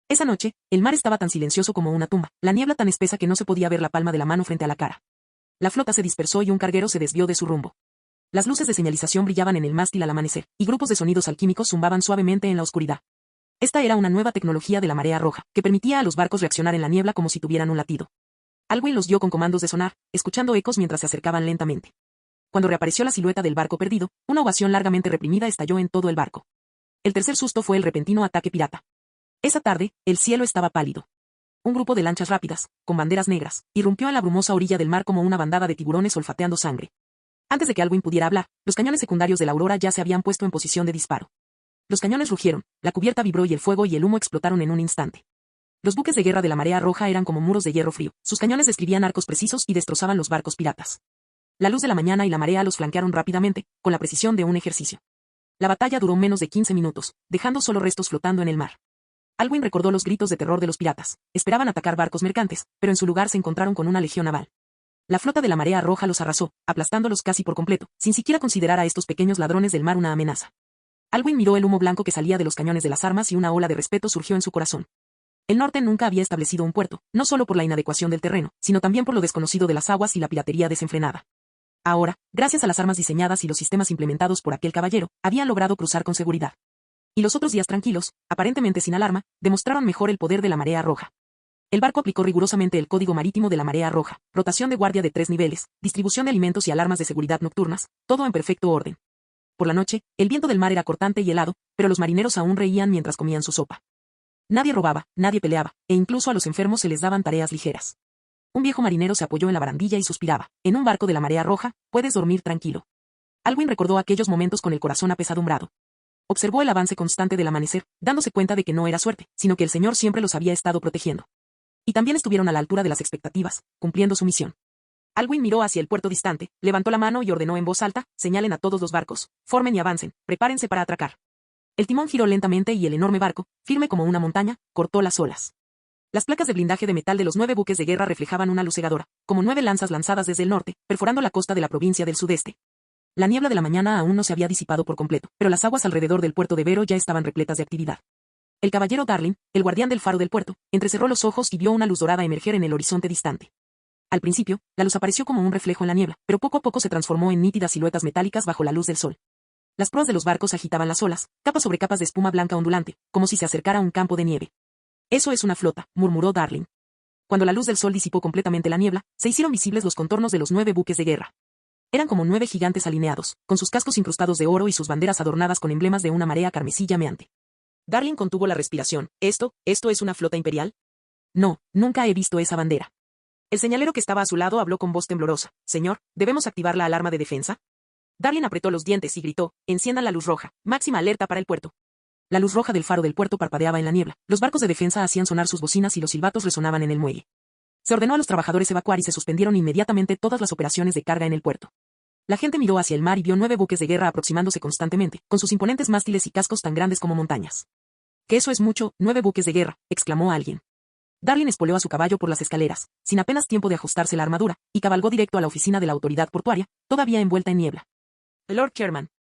Esa noche, el mar estaba tan silencioso como una tumba, la niebla tan espesa que no se podía ver la palma de la mano frente a la cara. La flota se dispersó y un carguero se desvió de su rumbo. Las luces de señalización brillaban en el mástil al amanecer, y grupos de sonidos alquímicos zumbaban suavemente en la oscuridad. Esta era una nueva tecnología de la marea roja, que permitía a los barcos reaccionar en la niebla como si tuvieran un latido. Alwyn los guió con comandos de sonar, escuchando ecos mientras se acercaban lentamente. Cuando reapareció la silueta del barco perdido, una ovación largamente reprimida estalló en todo el barco. El tercer susto fue el repentino ataque pirata. Esa tarde, el cielo estaba pálido. Un grupo de lanchas rápidas, con banderas negras, irrumpió en la brumosa orilla del mar como una bandada de tiburones olfateando sangre. Antes de que Alwyn pudiera hablar, los cañones secundarios de la Aurora ya se habían puesto en posición de disparo. Los cañones rugieron, la cubierta vibró y el fuego y el humo explotaron en un instante. Los buques de guerra de la Marea Roja eran como muros de hierro frío, sus cañones describían arcos precisos y destrozaban los barcos piratas. La luz de la mañana y la marea los flanquearon rápidamente, con la precisión de un ejercicio. La batalla duró menos de 15 minutos, dejando solo restos flotando en el mar. Alwyn recordó los gritos de terror de los piratas. Esperaban atacar barcos mercantes, pero en su lugar se encontraron con una legión naval. La flota de la Marea Roja los arrasó, aplastándolos casi por completo, sin siquiera considerar a estos pequeños ladrones del mar una amenaza. Alwyn miró el humo blanco que salía de los cañones de las armas y una ola de respeto surgió en su corazón. El norte nunca había establecido un puerto, no solo por la inadecuación del terreno, sino también por lo desconocido de las aguas y la piratería desenfrenada. Ahora, gracias a las armas diseñadas y los sistemas implementados por aquel caballero, habían logrado cruzar con seguridad. Y los otros días tranquilos, aparentemente sin alarma, demostraron mejor el poder de la Marea Roja. El barco aplicó rigurosamente el código marítimo de la Marea Roja, rotación de guardia de 3 niveles, distribución de alimentos y alarmas de seguridad nocturnas, todo en perfecto orden. Por la noche, el viento del mar era cortante y helado, pero los marineros aún reían mientras comían su sopa. Nadie robaba, nadie peleaba, e incluso a los enfermos se les daban tareas ligeras. Un viejo marinero se apoyó en la barandilla y suspiraba. En un barco de la Marea Roja, puedes dormir tranquilo. Alwyn recordó aquellos momentos con el corazón apesadumbrado. Observó el avance constante del amanecer, dándose cuenta de que no era suerte, sino que el Señor siempre los había estado protegiendo. Y también estuvieron a la altura de las expectativas, cumpliendo su misión. Alwyn miró hacia el puerto distante, levantó la mano y ordenó en voz alta, señalen a todos los barcos, formen y avancen, prepárense para atracar. El timón giró lentamente y el enorme barco, firme como una montaña, cortó las olas. Las placas de blindaje de metal de los 9 buques de guerra reflejaban una luz cegadora, como 9 lanzas lanzadas desde el norte, perforando la costa de la provincia del sudeste. La niebla de la mañana aún no se había disipado por completo, pero las aguas alrededor del puerto de Vero ya estaban repletas de actividad. El caballero Darling, el guardián del faro del puerto, entrecerró los ojos y vio una luz dorada emerger en el horizonte distante. Al principio, la luz apareció como un reflejo en la niebla, pero poco a poco se transformó en nítidas siluetas metálicas bajo la luz del sol. Las proas de los barcos agitaban las olas, capas sobre capas de espuma blanca ondulante, como si se acercara a un campo de nieve. Eso es una flota, murmuró Darling. Cuando la luz del sol disipó completamente la niebla, se hicieron visibles los contornos de los 9 buques de guerra. Eran como 9 gigantes alineados, con sus cascos incrustados de oro y sus banderas adornadas con emblemas de una marea carmesí llameante. Darling contuvo la respiración. ¿Esto es una flota imperial? No, nunca he visto esa bandera. El señalero que estaba a su lado habló con voz temblorosa. Señor, ¿debemos activar la alarma de defensa? Darling apretó los dientes y gritó, enciendan la luz roja, máxima alerta para el puerto. La luz roja del faro del puerto parpadeaba en la niebla, los barcos de defensa hacían sonar sus bocinas y los silbatos resonaban en el muelle. Se ordenó a los trabajadores evacuar y se suspendieron inmediatamente todas las operaciones de carga en el puerto. La gente miró hacia el mar y vio 9 buques de guerra aproximándose constantemente, con sus imponentes mástiles y cascos tan grandes como montañas. Que eso es mucho, 9 buques de guerra, exclamó alguien. Darling espoleó a su caballo por las escaleras, sin apenas tiempo de ajustarse la armadura, y cabalgó directo a la oficina de la autoridad portuaria, todavía envuelta en niebla. Lord Chairman.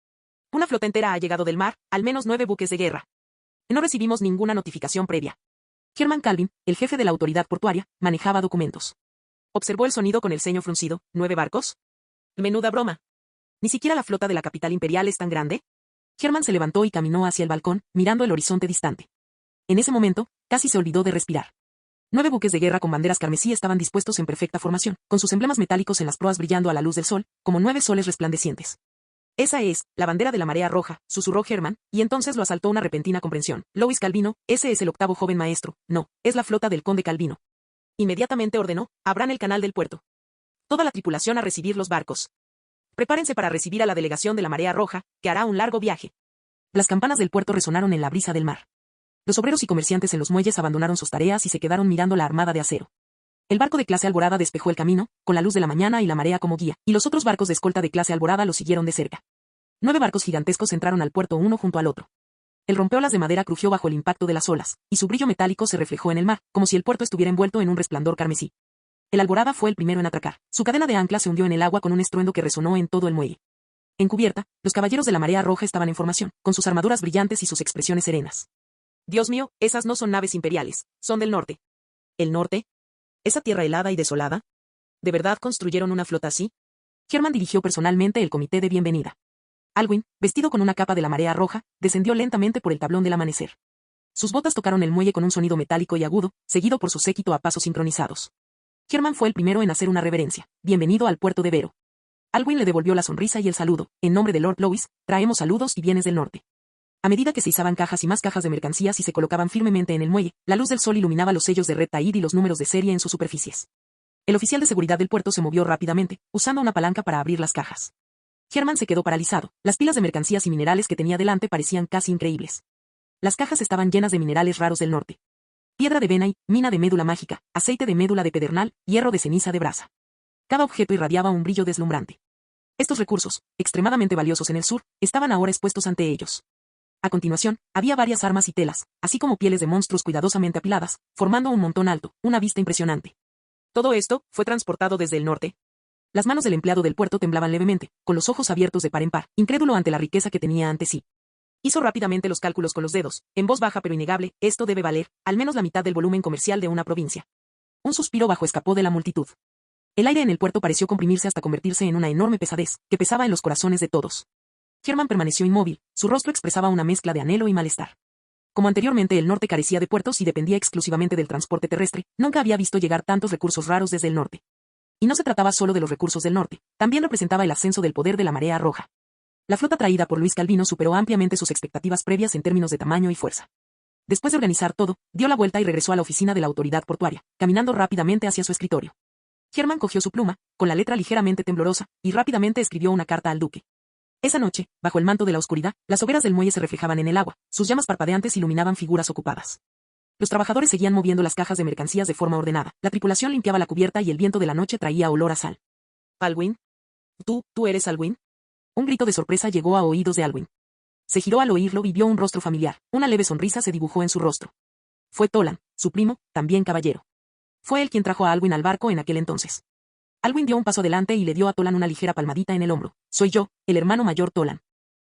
Una flota entera ha llegado del mar, al menos 9 buques de guerra. No recibimos ninguna notificación previa. Herman Calvin, el jefe de la autoridad portuaria, manejaba documentos. Observó el sonido con el ceño fruncido. ¿9 barcos? Menuda broma. ¿Ni siquiera la flota de la capital imperial es tan grande? Herman se levantó y caminó hacia el balcón, mirando el horizonte distante. En ese momento, casi se olvidó de respirar. 9 buques de guerra con banderas carmesí estaban dispuestos en perfecta formación, con sus emblemas metálicos en las proas brillando a la luz del sol, como 9 soles resplandecientes. Esa es, la bandera de la marea roja, susurró Herman, y entonces lo asaltó una repentina comprensión. Lois Calvino, ese es el octavo joven maestro, no, es la flota del conde Calvino. Inmediatamente ordenó, abran el canal del puerto. Toda la tripulación a recibir los barcos. Prepárense para recibir a la delegación de la marea roja, que hará un largo viaje. Las campanas del puerto resonaron en la brisa del mar. Los obreros y comerciantes en los muelles abandonaron sus tareas y se quedaron mirando la armada de acero. El barco de clase Alborada despejó el camino, con la luz de la mañana y la marea como guía, y los otros barcos de escolta de clase Alborada lo siguieron de cerca. 9 barcos gigantescos entraron al puerto uno junto al otro. El rompeolas de madera crujió bajo el impacto de las olas, y su brillo metálico se reflejó en el mar, como si el puerto estuviera envuelto en un resplandor carmesí. El Alborada fue el primero en atracar. Su cadena de anclas se hundió en el agua con un estruendo que resonó en todo el muelle. En cubierta, los caballeros de la marea roja estaban en formación, con sus armaduras brillantes y sus expresiones serenas. Dios mío, esas no son naves imperiales, son del norte. ¿El norte? ¿Esa tierra helada y desolada? ¿De verdad construyeron una flota así? Herman dirigió personalmente el comité de bienvenida. Alwyn, vestido con una capa de la marea roja, descendió lentamente por el tablón del amanecer. Sus botas tocaron el muelle con un sonido metálico y agudo, seguido por su séquito a pasos sincronizados. Herman fue el primero en hacer una reverencia. Bienvenido al puerto de Vero. Alwyn le devolvió la sonrisa y el saludo. En nombre de Lord Lois, traemos saludos y bienes del norte. A medida que se izaban cajas y más cajas de mercancías y se colocaban firmemente en el muelle, la luz del sol iluminaba los sellos de Red Tide y los números de serie en sus superficies. El oficial de seguridad del puerto se movió rápidamente, usando una palanca para abrir las cajas. Herman se quedó paralizado. Las pilas de mercancías y minerales que tenía delante parecían casi increíbles. Las cajas estaban llenas de minerales raros del norte. Piedra de Benay, mina de médula mágica, aceite de médula de pedernal, hierro de ceniza de brasa. Cada objeto irradiaba un brillo deslumbrante. Estos recursos, extremadamente valiosos en el sur, estaban ahora expuestos ante ellos. A continuación, había varias armas y telas, así como pieles de monstruos cuidadosamente apiladas, formando un montón alto, una vista impresionante. Todo esto fue transportado desde el norte. Las manos del empleado del puerto temblaban levemente, con los ojos abiertos de par en par, incrédulo ante la riqueza que tenía ante sí. Hizo rápidamente los cálculos con los dedos, en voz baja pero innegable, esto debe valer, al menos la mitad del volumen comercial de una provincia. Un suspiro bajo escapó de la multitud. El aire en el puerto pareció comprimirse hasta convertirse en una enorme pesadez, que pesaba en los corazones de todos. Herman permaneció inmóvil, su rostro expresaba una mezcla de anhelo y malestar. Como anteriormente el norte carecía de puertos y dependía exclusivamente del transporte terrestre, nunca había visto llegar tantos recursos raros desde el norte. Y no se trataba solo de los recursos del norte, también representaba el ascenso del poder de la marea roja. La flota traída por Luis Calvino superó ampliamente sus expectativas previas en términos de tamaño y fuerza. Después de organizar todo, dio la vuelta y regresó a la oficina de la autoridad portuaria, caminando rápidamente hacia su escritorio. Herman cogió su pluma, con la letra ligeramente temblorosa, y rápidamente escribió una carta al duque. Esa noche, bajo el manto de la oscuridad, las hogueras del muelle se reflejaban en el agua, sus llamas parpadeantes iluminaban figuras ocupadas. Los trabajadores seguían moviendo las cajas de mercancías de forma ordenada, la tripulación limpiaba la cubierta y el viento de la noche traía olor a sal. ¿Alwyn? ¿Tú eres Alwyn? Un grito de sorpresa llegó a oídos de Alwyn. Se giró al oírlo y vio un rostro familiar, una leve sonrisa se dibujó en su rostro. Fue Tolan, su primo, también caballero. Fue él quien trajo a Alwyn al barco en aquel entonces. Alwyn dio un paso adelante y le dio a Tolan una ligera palmadita en el hombro. Soy yo, el hermano mayor Tolan.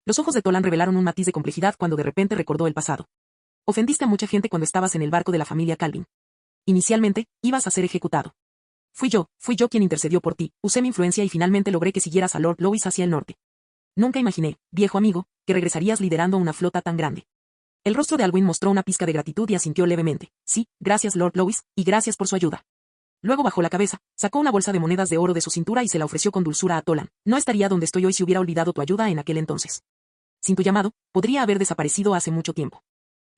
Los ojos de Tolan revelaron un matiz de complejidad cuando de repente recordó el pasado. Ofendiste a mucha gente cuando estabas en el barco de la familia Calvin. Inicialmente, ibas a ser ejecutado. Fui yo quien intercedió por ti, usé mi influencia y finalmente logré que siguieras a Lord Lois hacia el norte. Nunca imaginé, viejo amigo, que regresarías liderando una flota tan grande. El rostro de Alwyn mostró una pizca de gratitud y asintió levemente. Sí, gracias Lord Lois, y gracias por su ayuda. Luego bajó la cabeza, sacó una bolsa de monedas de oro de su cintura y se la ofreció con dulzura a Tolan. No estaría donde estoy hoy si hubiera olvidado tu ayuda en aquel entonces. Sin tu llamado, podría haber desaparecido hace mucho tiempo.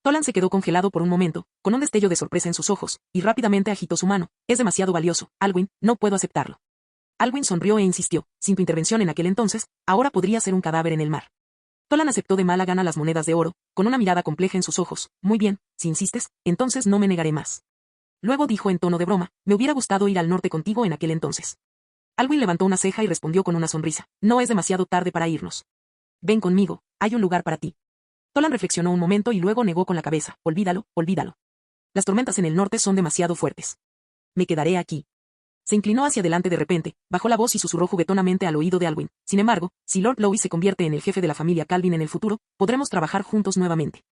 Tolan se quedó congelado por un momento, con un destello de sorpresa en sus ojos, y rápidamente agitó su mano. Es demasiado valioso, Alwyn, no puedo aceptarlo. Alwyn sonrió e insistió. Sin tu intervención en aquel entonces, ahora podría ser un cadáver en el mar. Tolan aceptó de mala gana las monedas de oro, con una mirada compleja en sus ojos. Muy bien, si insistes, entonces no me negaré más. Luego dijo en tono de broma, me hubiera gustado ir al norte contigo en aquel entonces. Alwyn levantó una ceja y respondió con una sonrisa. No es demasiado tarde para irnos. Ven conmigo, hay un lugar para ti. Tolan reflexionó un momento y luego negó con la cabeza. Olvídalo, olvídalo. Las tormentas en el norte son demasiado fuertes. Me quedaré aquí. Se inclinó hacia adelante de repente, bajó la voz y susurró juguetonamente al oído de Alwyn. Sin embargo, si Lord Lois se convierte en el jefe de la familia Calvin en el futuro, podremos trabajar juntos nuevamente.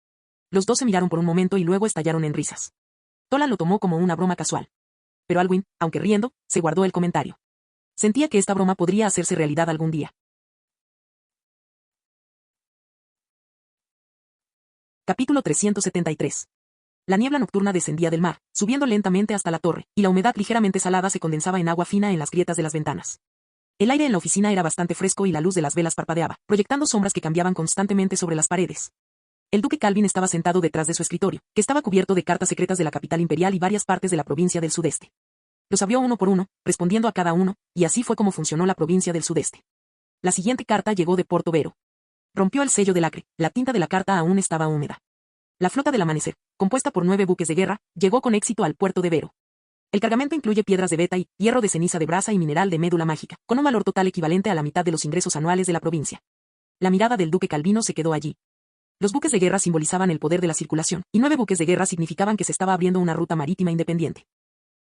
Los dos se miraron por un momento y luego estallaron en risas. Tolan lo tomó como una broma casual. Pero Alwyn, aunque riendo, se guardó el comentario. Sentía que esta broma podría hacerse realidad algún día. Capítulo 373. La niebla nocturna descendía del mar, subiendo lentamente hasta la torre, y la humedad ligeramente salada se condensaba en agua fina en las grietas de las ventanas. El aire en la oficina era bastante fresco y la luz de las velas parpadeaba, proyectando sombras que cambiaban constantemente sobre las paredes. El duque Calvin estaba sentado detrás de su escritorio, que estaba cubierto de cartas secretas de la capital imperial y varias partes de la provincia del sudeste. Los abrió uno por uno, respondiendo a cada uno, y así fue como funcionó la provincia del sudeste. La siguiente carta llegó de Porto Vero. Rompió el sello de lacre, la tinta de la carta aún estaba húmeda. La flota del amanecer, compuesta por 9 buques de guerra, llegó con éxito al puerto de Vero. El cargamento incluye piedras de beta y hierro de ceniza de brasa y mineral de médula mágica, con un valor total equivalente a la mitad de los ingresos anuales de la provincia. La mirada del duque Calvino se quedó allí. Los buques de guerra simbolizaban el poder de la circulación, y 9 buques de guerra significaban que se estaba abriendo una ruta marítima independiente.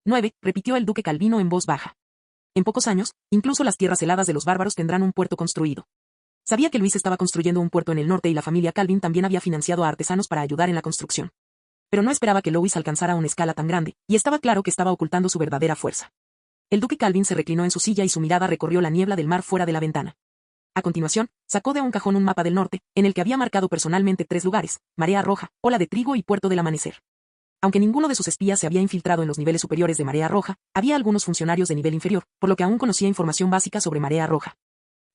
9, repitió el duque Calvino en voz baja. En pocos años, incluso las tierras heladas de los bárbaros tendrán un puerto construido. Sabía que Luis estaba construyendo un puerto en el norte y la familia Calvin también había financiado a artesanos para ayudar en la construcción. Pero no esperaba que Louis alcanzara una escala tan grande, y estaba claro que estaba ocultando su verdadera fuerza. El duque Calvin se reclinó en su silla y su mirada recorrió la niebla del mar fuera de la ventana. A continuación, sacó de un cajón un mapa del norte, en el que había marcado personalmente 3 lugares: Marea Roja, Ola de Trigo y Puerto del Amanecer. Aunque ninguno de sus espías se había infiltrado en los niveles superiores de Marea Roja, había algunos funcionarios de nivel inferior, por lo que aún conocía información básica sobre Marea Roja.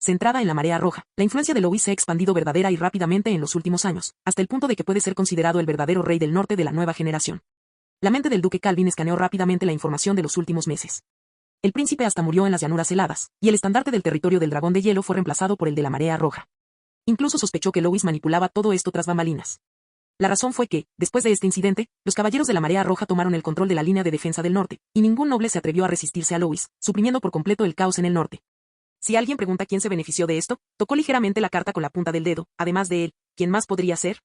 Centrada en la Marea Roja, la influencia de Louis se ha expandido verdadera y rápidamente en los últimos años, hasta el punto de que puede ser considerado el verdadero rey del norte de la nueva generación. La mente del duque Calvin escaneó rápidamente la información de los últimos meses. El príncipe hasta murió en las llanuras heladas, y el estandarte del territorio del dragón de hielo fue reemplazado por el de la Marea Roja. Incluso sospechó que Louis manipulaba todo esto tras bambalinas. La razón fue que, después de este incidente, los caballeros de la Marea Roja tomaron el control de la línea de defensa del norte, y ningún noble se atrevió a resistirse a Louis, suprimiendo por completo el caos en el norte. Si alguien pregunta quién se benefició de esto, tocó ligeramente la carta con la punta del dedo. Además de él, ¿quién más podría ser?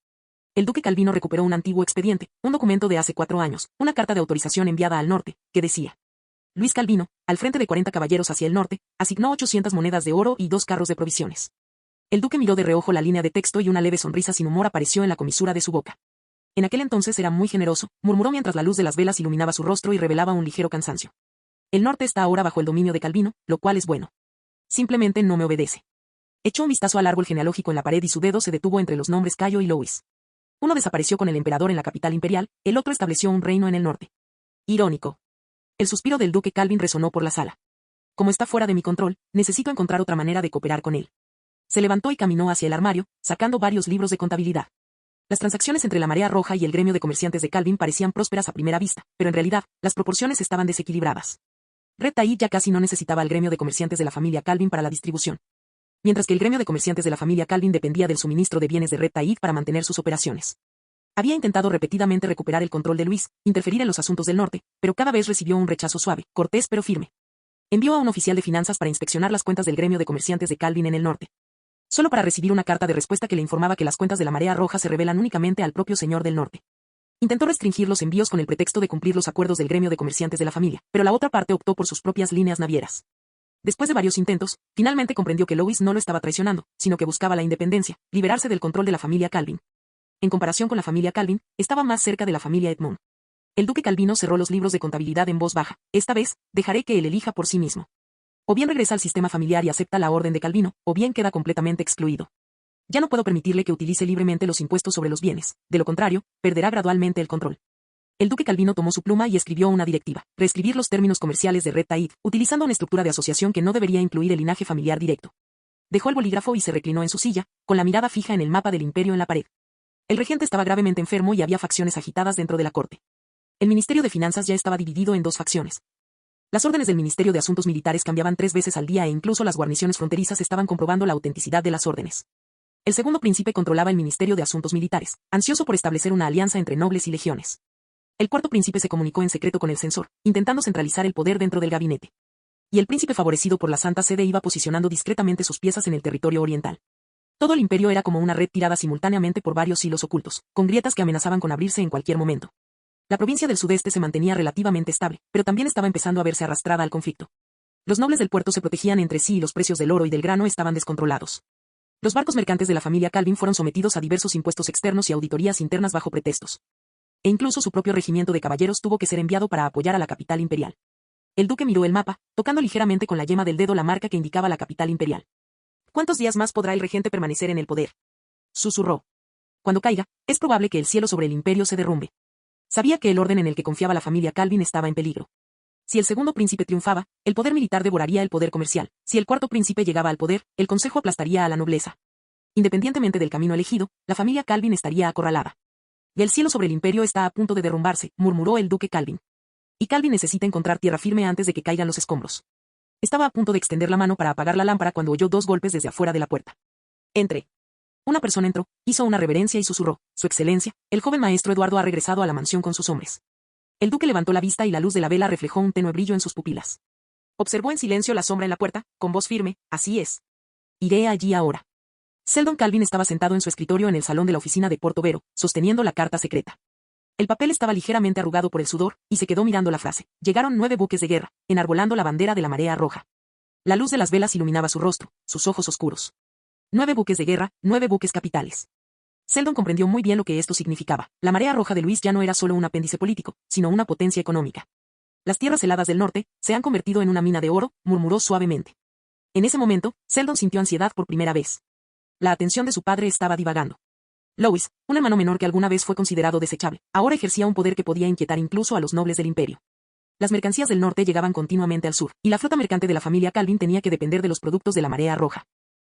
El duque Calvino recuperó un antiguo expediente, un documento de hace 4 años, una carta de autorización enviada al norte, que decía: Luis Calvino, al frente de 40 caballeros hacia el norte, asignó 800 monedas de oro y 2 carros de provisiones. El duque miró de reojo la línea de texto y una leve sonrisa sin humor apareció en la comisura de su boca. En aquel entonces era muy generoso, murmuró mientras la luz de las velas iluminaba su rostro y revelaba un ligero cansancio. El norte está ahora bajo el dominio de Calvino, lo cual es bueno. Simplemente no me obedece. Echó un vistazo al árbol genealógico en la pared y su dedo se detuvo entre los nombres Cayo y Louis. Uno desapareció con el emperador en la capital imperial, el otro estableció un reino en el norte. Irónico. El suspiro del duque Calvin resonó por la sala. Como está fuera de mi control, necesito encontrar otra manera de cooperar con él. Se levantó y caminó hacia el armario, sacando varios libros de contabilidad. Las transacciones entre la Marea Roja y el gremio de comerciantes de Calvin parecían prósperas a primera vista, pero en realidad, las proporciones estaban desequilibradas. Red Taid ya casi no necesitaba al gremio de comerciantes de la familia Calvin para la distribución. Mientras que el gremio de comerciantes de la familia Calvin dependía del suministro de bienes de Red Taid para mantener sus operaciones. Había intentado repetidamente recuperar el control de Luis, interferir en los asuntos del norte, pero cada vez recibió un rechazo suave, cortés pero firme. Envió a un oficial de finanzas para inspeccionar las cuentas del gremio de comerciantes de Calvin en el norte. Solo para recibir una carta de respuesta que le informaba que las cuentas de la Marea Roja se revelan únicamente al propio señor del norte. Intentó restringir los envíos con el pretexto de cumplir los acuerdos del gremio de comerciantes de la familia, pero la otra parte optó por sus propias líneas navieras. Después de varios intentos, finalmente comprendió que Louis no lo estaba traicionando, sino que buscaba la independencia, liberarse del control de la familia Calvin. En comparación con la familia Calvin, estaba más cerca de la familia Edmond. El duque Calvino cerró los libros de contabilidad en voz baja. Esta vez, dejaré que él elija por sí mismo. O bien regresa al sistema familiar y acepta la orden de Calvino, o bien queda completamente excluido. Ya no puedo permitirle que utilice libremente los impuestos sobre los bienes, de lo contrario, perderá gradualmente el control. El duque Calvino tomó su pluma y escribió una directiva: reescribir los términos comerciales de Red Taid, utilizando una estructura de asociación que no debería incluir el linaje familiar directo. Dejó el bolígrafo y se reclinó en su silla, con la mirada fija en el mapa del imperio en la pared. El regente estaba gravemente enfermo y había facciones agitadas dentro de la corte. El Ministerio de Finanzas ya estaba dividido en 2 facciones. Las órdenes del Ministerio de Asuntos Militares cambiaban 3 veces al día e incluso las guarniciones fronterizas estaban comprobando la autenticidad de las órdenes. El segundo príncipe controlaba el Ministerio de Asuntos Militares, ansioso por establecer una alianza entre nobles y legiones. El cuarto príncipe se comunicó en secreto con el censor, intentando centralizar el poder dentro del gabinete. Y el príncipe favorecido por la Santa Sede iba posicionando discretamente sus piezas en el territorio oriental. Todo el imperio era como una red tirada simultáneamente por varios hilos ocultos, con grietas que amenazaban con abrirse en cualquier momento. La provincia del sudeste se mantenía relativamente estable, pero también estaba empezando a verse arrastrada al conflicto. Los nobles del puerto se protegían entre sí y los precios del oro y del grano estaban descontrolados. Los barcos mercantes de la familia Calvin fueron sometidos a diversos impuestos externos y auditorías internas bajo pretextos. E incluso su propio regimiento de caballeros tuvo que ser enviado para apoyar a la capital imperial. El duque miró el mapa, tocando ligeramente con la yema del dedo la marca que indicaba la capital imperial. ¿Cuántos días más podrá el regente permanecer en el poder?, susurró. Cuando caiga, es probable que el cielo sobre el imperio se derrumbe. Sabía que el orden en el que confiaba la familia Calvin estaba en peligro. Si el segundo príncipe triunfaba, el poder militar devoraría el poder comercial. Si el cuarto príncipe llegaba al poder, el consejo aplastaría a la nobleza. Independientemente del camino elegido, la familia Calvin estaría acorralada. Y el cielo sobre el imperio está a punto de derrumbarse, murmuró el duque Calvin. Y Calvin necesita encontrar tierra firme antes de que caigan los escombros. Estaba a punto de extender la mano para apagar la lámpara cuando oyó 2 golpes desde afuera de la puerta. Entre. Una persona entró, hizo una reverencia y susurró: Su Excelencia, el joven maestro Eduardo ha regresado a la mansión con sus hombres. El duque levantó la vista y la luz de la vela reflejó un tenue brillo en sus pupilas. Observó en silencio la sombra en la puerta, con voz firme: Así es. Iré allí ahora. Seldon Calvin estaba sentado en su escritorio en el salón de la oficina de Portobelo, sosteniendo la carta secreta. El papel estaba ligeramente arrugado por el sudor, y se quedó mirando la frase: Llegaron 9 buques de guerra, enarbolando la bandera de la marea roja. La luz de las velas iluminaba su rostro, sus ojos oscuros. 9 buques de guerra, 9 buques capitales. Seldon comprendió muy bien lo que esto significaba. La marea roja de Luis ya no era solo un apéndice político, sino una potencia económica. Las tierras heladas del norte se han convertido en una mina de oro, murmuró suavemente. En ese momento, Seldon sintió ansiedad por primera vez. La atención de su padre estaba divagando. Louis, un hermano menor que alguna vez fue considerado desechable, ahora ejercía un poder que podía inquietar incluso a los nobles del imperio. Las mercancías del norte llegaban continuamente al sur, y la flota mercante de la familia Calvin tenía que depender de los productos de la marea roja.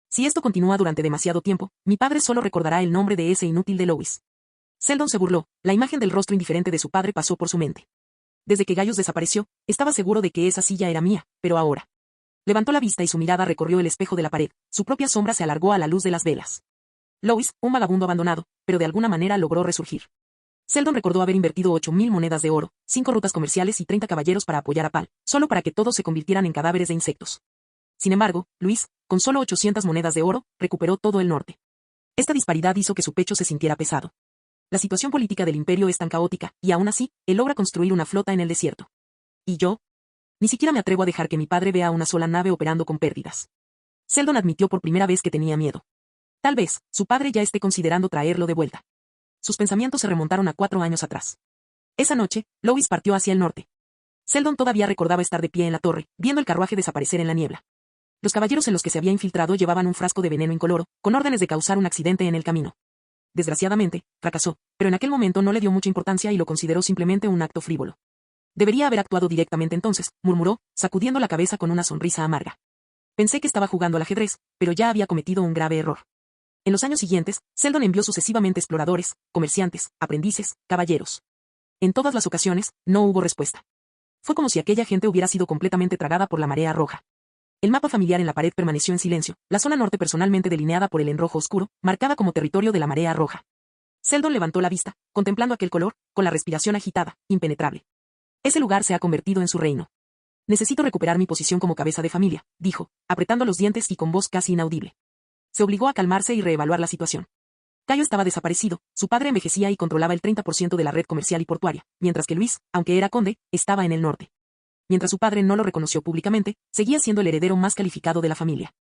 Si esto continúa durante demasiado tiempo, mi padre solo recordará el nombre de ese inútil de Louis. Seldon se burló, la imagen del rostro indiferente de su padre pasó por su mente. Desde que Gaius desapareció, estaba seguro de que esa silla era mía, pero ahora. Levantó la vista y su mirada recorrió el espejo de la pared, su propia sombra se alargó a la luz de las velas. Louis, un vagabundo abandonado, pero de alguna manera logró resurgir. Seldon recordó haber invertido 8.000 monedas de oro, 5 rutas comerciales y 30 caballeros para apoyar a Pal, solo para que todos se convirtieran en cadáveres de insectos. Sin embargo, Luis, con solo 800 monedas de oro, recuperó todo el norte. Esta disparidad hizo que su pecho se sintiera pesado. La situación política del imperio es tan caótica, y aún así, él logra construir una flota en el desierto. ¿Y yo? Ni siquiera me atrevo a dejar que mi padre vea una sola nave operando con pérdidas. Seldon admitió por primera vez que tenía miedo. Tal vez, su padre ya esté considerando traerlo de vuelta. Sus pensamientos se remontaron a 4 años atrás. Esa noche, Louis partió hacia el norte. Seldon todavía recordaba estar de pie en la torre, viendo el carruaje desaparecer en la niebla. Los caballeros en los que se había infiltrado llevaban un frasco de veneno incoloro, con órdenes de causar un accidente en el camino. Desgraciadamente, fracasó, pero en aquel momento no le dio mucha importancia y lo consideró simplemente un acto frívolo. Debería haber actuado directamente entonces, murmuró, sacudiendo la cabeza con una sonrisa amarga. Pensé que estaba jugando al ajedrez, pero ya había cometido un grave error. En los años siguientes, Seldon envió sucesivamente exploradores, comerciantes, aprendices, caballeros. En todas las ocasiones, no hubo respuesta. Fue como si aquella gente hubiera sido completamente tragada por la marea roja. El mapa familiar en la pared permaneció en silencio, la zona norte personalmente delineada por el enrojo oscuro, marcada como territorio de la marea roja. Seldon levantó la vista, contemplando aquel color, con la respiración agitada, impenetrable. Ese lugar se ha convertido en su reino. Necesito recuperar mi posición como cabeza de familia, dijo, apretando los dientes y con voz casi inaudible. Se obligó a calmarse y reevaluar la situación. Cayo estaba desaparecido, su padre envejecía y controlaba el 30% de la red comercial y portuaria, mientras que Luis, aunque era conde, estaba en el norte. Mientras su padre no lo reconoció públicamente, seguía siendo el heredero más calificado de la familia.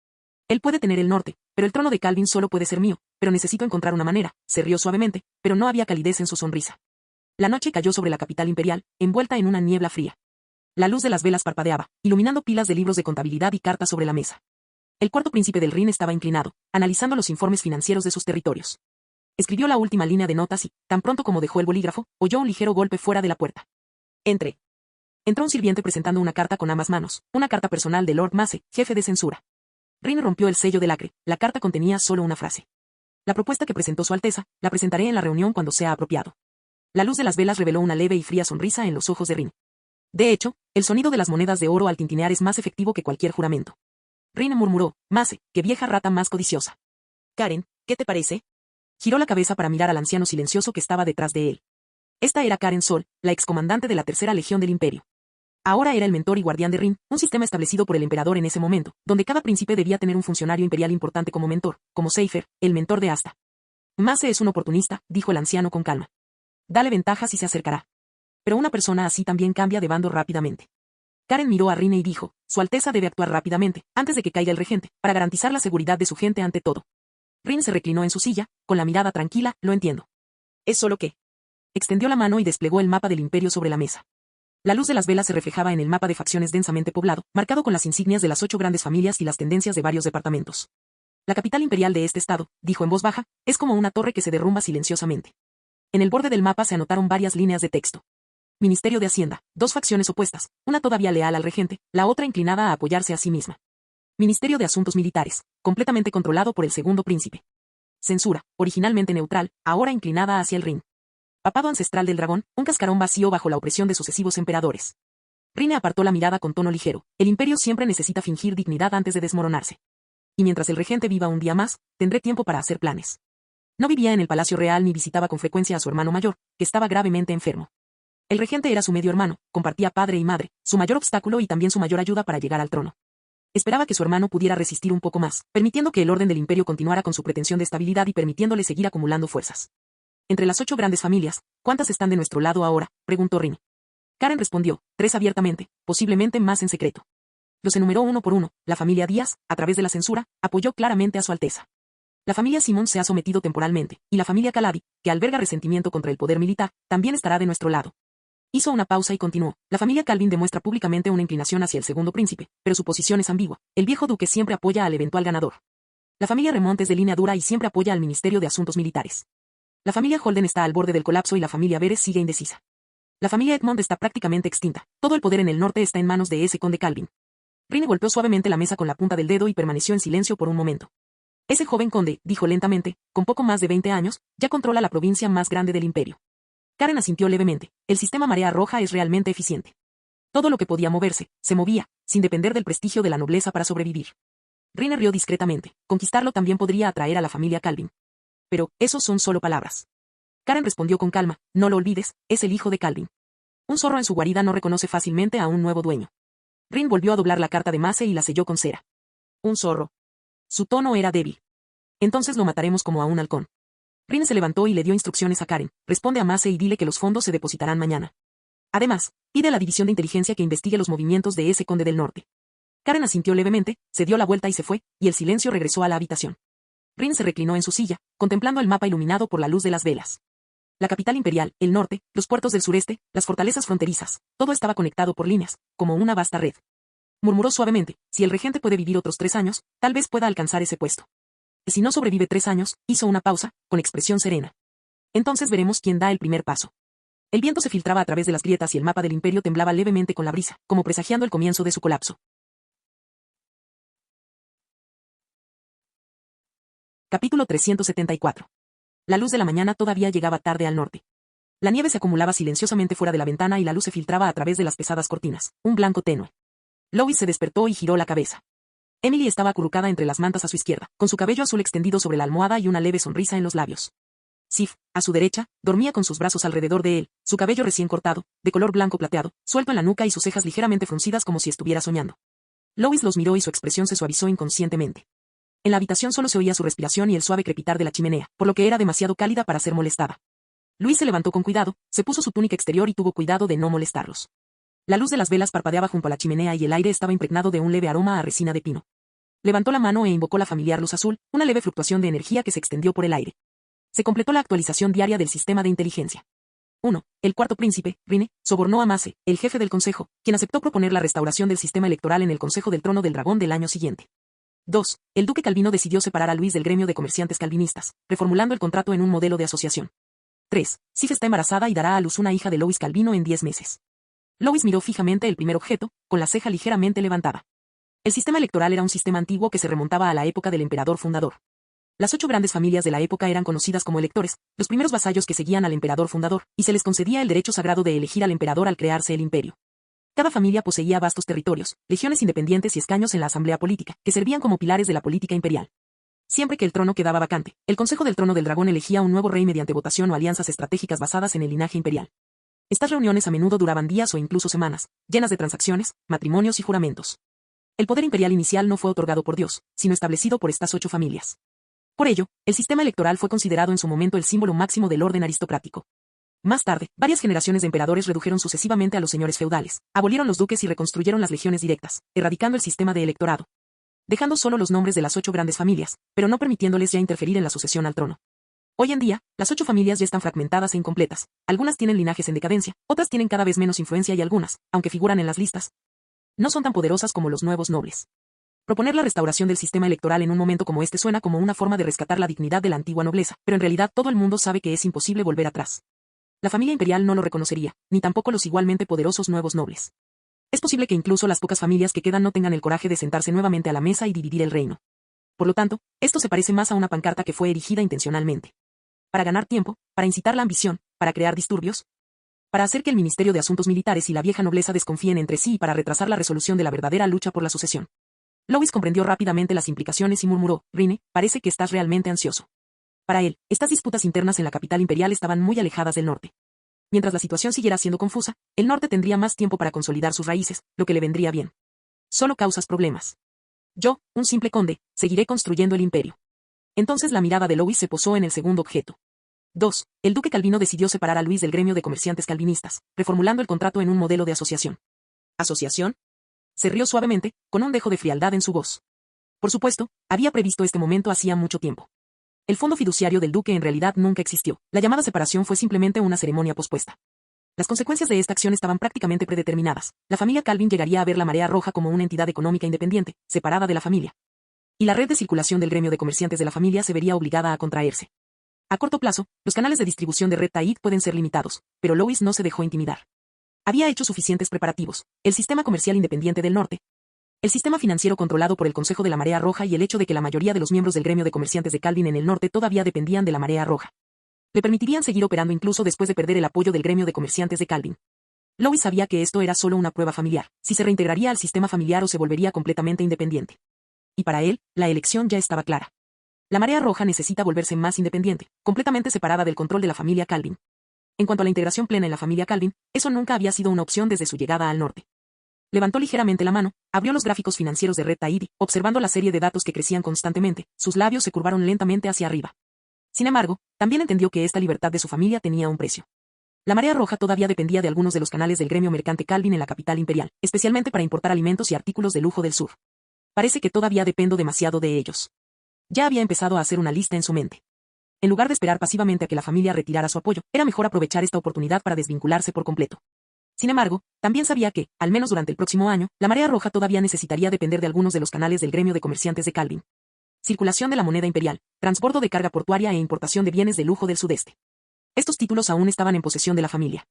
Él puede tener el norte, pero el trono de Calvin solo puede ser mío, pero necesito encontrar una manera. Se rió suavemente, pero no había calidez en su sonrisa. La noche cayó sobre la capital imperial, envuelta en una niebla fría. La luz de las velas parpadeaba, iluminando pilas de libros de contabilidad y cartas sobre la mesa. El cuarto príncipe del Rin estaba inclinado, analizando los informes financieros de sus territorios. Escribió la última línea de notas y, tan pronto como dejó el bolígrafo, oyó un ligero golpe fuera de la puerta. Entró un sirviente presentando una carta con ambas manos, una carta personal de Lord Mace, jefe de censura. Rin rompió el sello de lacre, la carta contenía solo una frase. La propuesta que presentó Su Alteza, la presentaré en la reunión cuando sea apropiado. La luz de las velas reveló una leve y fría sonrisa en los ojos de Rin. De hecho, el sonido de las monedas de oro al tintinear es más efectivo que cualquier juramento. Rin murmuró: Mace, qué vieja rata más codiciosa. Karen, ¿qué te parece? Giró la cabeza para mirar al anciano silencioso que estaba detrás de él. Esta era Karen Sol, la excomandante de la Tercera Legión del Imperio. Ahora era el mentor y guardián de Rin, un sistema establecido por el emperador en ese momento, donde cada príncipe debía tener un funcionario imperial importante como mentor, como Seifer, el mentor de Asta. Mace es un oportunista, dijo el anciano con calma. Dale ventajas y se acercará. Pero una persona así también cambia de bando rápidamente. Karen miró a Rin y dijo: Su Alteza debe actuar rápidamente, antes de que caiga el regente, para garantizar la seguridad de su gente ante todo. Rin se reclinó en su silla, con la mirada tranquila: lo entiendo. ¿Es solo que? Extendió la mano y desplegó el mapa del imperio sobre la mesa. La luz de las velas se reflejaba en el mapa de facciones densamente poblado, marcado con las insignias de las 8 grandes familias y las tendencias de varios departamentos. La capital imperial de este estado, dijo en voz baja, es como una torre que se derrumba silenciosamente. En el borde del mapa se anotaron varias líneas de texto. Ministerio de Hacienda, dos facciones opuestas, una todavía leal al regente, la otra inclinada a apoyarse a sí misma. Ministerio de Asuntos Militares, completamente controlado por el segundo príncipe. Censura, originalmente neutral, ahora inclinada hacia el Rin. Papado ancestral del dragón, un cascarón vacío bajo la opresión de sucesivos emperadores. Rine apartó la mirada con tono ligero. El imperio siempre necesita fingir dignidad antes de desmoronarse. Y mientras el regente viva un día más, tendré tiempo para hacer planes. No vivía en el Palacio Real ni visitaba con frecuencia a su hermano mayor, que estaba gravemente enfermo. El regente era su medio hermano, compartía padre y madre, su mayor obstáculo y también su mayor ayuda para llegar al trono. Esperaba que su hermano pudiera resistir un poco más, permitiendo que el orden del imperio continuara con su pretensión de estabilidad y permitiéndole seguir acumulando fuerzas. Entre las 8 grandes familias, ¿cuántas están de nuestro lado ahora?, preguntó Rin. Karen respondió, 3 abiertamente, posiblemente más en secreto. Los enumeró uno por uno. La familia Díaz, a través de la censura, apoyó claramente a su Alteza. La familia Simón se ha sometido temporalmente, y la familia Calabi, que alberga resentimiento contra el poder militar, también estará de nuestro lado. Hizo una pausa y continuó. La familia Calvin demuestra públicamente una inclinación hacia el segundo príncipe, pero su posición es ambigua. El viejo duque siempre apoya al eventual ganador. La familia Remont es de línea dura y siempre apoya al Ministerio de Asuntos Militares. La familia Holden está al borde del colapso y la familia Veres sigue indecisa. La familia Edmond está prácticamente extinta. Todo el poder en el norte está en manos de ese conde Calvin. Rine golpeó suavemente la mesa con la punta del dedo y permaneció en silencio por un momento. Ese joven conde, dijo lentamente, con poco más de 20 años, ya controla la provincia más grande del imperio. Karen asintió levemente. El sistema marea roja es realmente eficiente. Todo lo que podía moverse, se movía, sin depender del prestigio de la nobleza para sobrevivir. Rine rió discretamente. Conquistarlo también podría atraer a la familia Calvin. Pero, esos son solo palabras. Karen respondió con calma, no lo olvides, es el hijo de Calvin. Un zorro en su guarida no reconoce fácilmente a un nuevo dueño. Rin volvió a doblar la carta de Mace y la selló con cera. Un zorro. Su tono era débil. Entonces lo mataremos como a un halcón. Rin se levantó y le dio instrucciones a Karen. Responde a Mace y dile que los fondos se depositarán mañana. Además, pide a la división de inteligencia que investigue los movimientos de ese conde del norte. Karen asintió levemente, se dio la vuelta y se fue, y el silencio regresó a la habitación. Rin se reclinó en su silla, contemplando el mapa iluminado por la luz de las velas. La capital imperial, el norte, los puertos del sureste, las fortalezas fronterizas, todo estaba conectado por líneas, como una vasta red. Murmuró suavemente, si el regente puede vivir otros 3 años, tal vez pueda alcanzar ese puesto. Si no sobrevive 3 años, hizo una pausa, con expresión serena. Entonces veremos quién da el primer paso. El viento se filtraba a través de las grietas y el mapa del imperio temblaba levemente con la brisa, como presagiando el comienzo de su colapso. Capítulo 374. La luz de la mañana todavía llegaba tarde al norte. La nieve se acumulaba silenciosamente fuera de la ventana y la luz se filtraba a través de las pesadas cortinas, un blanco tenue. Lois se despertó y giró la cabeza. Emily estaba acurrucada entre las mantas a su izquierda, con su cabello azul extendido sobre la almohada y una leve sonrisa en los labios. Sif, a su derecha, dormía con sus brazos alrededor de él, su cabello recién cortado, de color blanco plateado, suelto en la nuca y sus cejas ligeramente fruncidas como si estuviera soñando. Lois los miró y su expresión se suavizó inconscientemente. En la habitación solo se oía su respiración y el suave crepitar de la chimenea, por lo que era demasiado cálida para ser molestada. Luis se levantó con cuidado, se puso su túnica exterior y tuvo cuidado de no molestarlos. La luz de las velas parpadeaba junto a la chimenea y el aire estaba impregnado de un leve aroma a resina de pino. Levantó la mano e invocó la familiar luz azul, una leve fluctuación de energía que se extendió por el aire. Se completó la actualización diaria del sistema de inteligencia. 1. El cuarto príncipe, Rine, sobornó a Mace, el jefe del consejo, quien aceptó proponer la restauración del sistema electoral en el Consejo del Trono del Dragón del año siguiente. 2. El duque Calvino decidió separar a Luis del gremio de comerciantes calvinistas, reformulando el contrato en un modelo de asociación. 3. Sif está embarazada y dará a luz una hija de Lois Calvino en 10 meses. Lois miró fijamente el primer objeto, con la ceja ligeramente levantada. El sistema electoral era un sistema antiguo que se remontaba a la época del emperador fundador. Las 8 grandes familias de la época eran conocidas como electores, los primeros vasallos que seguían al emperador fundador, y se les concedía el derecho sagrado de elegir al emperador al crearse el imperio. Cada familia poseía vastos territorios, legiones independientes y escaños en la asamblea política, que servían como pilares de la política imperial. Siempre que el trono quedaba vacante, el Consejo del Trono del Dragón elegía un nuevo rey mediante votación o alianzas estratégicas basadas en el linaje imperial. Estas reuniones a menudo duraban días o incluso semanas, llenas de transacciones, matrimonios y juramentos. El poder imperial inicial no fue otorgado por Dios, sino establecido por estas 8 familias. Por ello, el sistema electoral fue considerado en su momento el símbolo máximo del orden aristocrático. Más tarde, varias generaciones de emperadores redujeron sucesivamente a los señores feudales, abolieron los duques y reconstruyeron las legiones directas, erradicando el sistema de electorado, dejando solo los nombres de las 8 grandes familias, pero no permitiéndoles ya interferir en la sucesión al trono. Hoy en día, las 8 familias ya están fragmentadas e incompletas, algunas tienen linajes en decadencia, otras tienen cada vez menos influencia y algunas, aunque figuran en las listas, no son tan poderosas como los nuevos nobles. Proponer la restauración del sistema electoral en un momento como este suena como una forma de rescatar la dignidad de la antigua nobleza, pero en realidad todo el mundo sabe que es imposible volver atrás. La familia imperial no lo reconocería, ni tampoco los igualmente poderosos nuevos nobles. Es posible que incluso las pocas familias que quedan no tengan el coraje de sentarse nuevamente a la mesa y dividir el reino. Por lo tanto, esto se parece más a una pancarta que fue erigida intencionalmente. Para ganar tiempo, para incitar la ambición, para crear disturbios, para hacer que el Ministerio de Asuntos Militares y la vieja nobleza desconfíen entre sí y para retrasar la resolución de la verdadera lucha por la sucesión. Lois comprendió rápidamente las implicaciones y murmuró: Rine, parece que estás realmente ansioso. Para él, estas disputas internas en la capital imperial estaban muy alejadas del norte. Mientras la situación siguiera siendo confusa, el norte tendría más tiempo para consolidar sus raíces, lo que le vendría bien. Solo causas problemas. Yo, un simple conde, seguiré construyendo el imperio. Entonces la mirada de Lois se posó en el segundo objeto. 2. El duque Calvino decidió separar a Luis del gremio de comerciantes calvinistas, reformulando el contrato en un modelo de asociación. ¿Asociación? Se rió suavemente, con un dejo de frialdad en su voz. Por supuesto, había previsto este momento hacía mucho tiempo. El fondo fiduciario del duque en realidad nunca existió, la llamada separación fue simplemente una ceremonia pospuesta. Las consecuencias de esta acción estaban prácticamente predeterminadas. La familia Calvin llegaría a ver la Marea Roja como una entidad económica independiente, separada de la familia. Y la red de circulación del gremio de comerciantes de la familia se vería obligada a contraerse. A corto plazo, los canales de distribución de Red Taid pueden ser limitados, pero Lois no se dejó intimidar. Había hecho suficientes preparativos: el sistema comercial independiente del norte, el sistema financiero controlado por el Consejo de la Marea Roja y el hecho de que la mayoría de los miembros del gremio de comerciantes de Calvin en el norte todavía dependían de la Marea Roja. Le permitirían seguir operando incluso después de perder el apoyo del gremio de comerciantes de Calvin. Lois sabía que esto era solo una prueba familiar, si se reintegraría al sistema familiar o se volvería completamente independiente. Y para él, la elección ya estaba clara. La Marea Roja necesita volverse más independiente, completamente separada del control de la familia Calvin. En cuanto a la integración plena en la familia Calvin, eso nunca había sido una opción desde su llegada al norte. Levantó ligeramente la mano, abrió los gráficos financieros de Red Taid y, observando la serie de datos que crecían constantemente, sus labios se curvaron lentamente hacia arriba. Sin embargo, también entendió que esta libertad de su familia tenía un precio. La Marea Roja todavía dependía de algunos de los canales del gremio mercante Calvin en la capital imperial, especialmente para importar alimentos y artículos de lujo del sur. Parece que todavía dependo demasiado de ellos. Ya había empezado a hacer una lista en su mente. En lugar de esperar pasivamente a que la familia retirara su apoyo, era mejor aprovechar esta oportunidad para desvincularse por completo. Sin embargo, también sabía que, al menos durante el próximo año, la Marea Roja todavía necesitaría depender de algunos de los canales del gremio de comerciantes de Calvin. Circulación de la moneda imperial, transbordo de carga portuaria e importación de bienes de lujo del sudeste. Estos títulos aún estaban en posesión de la familia.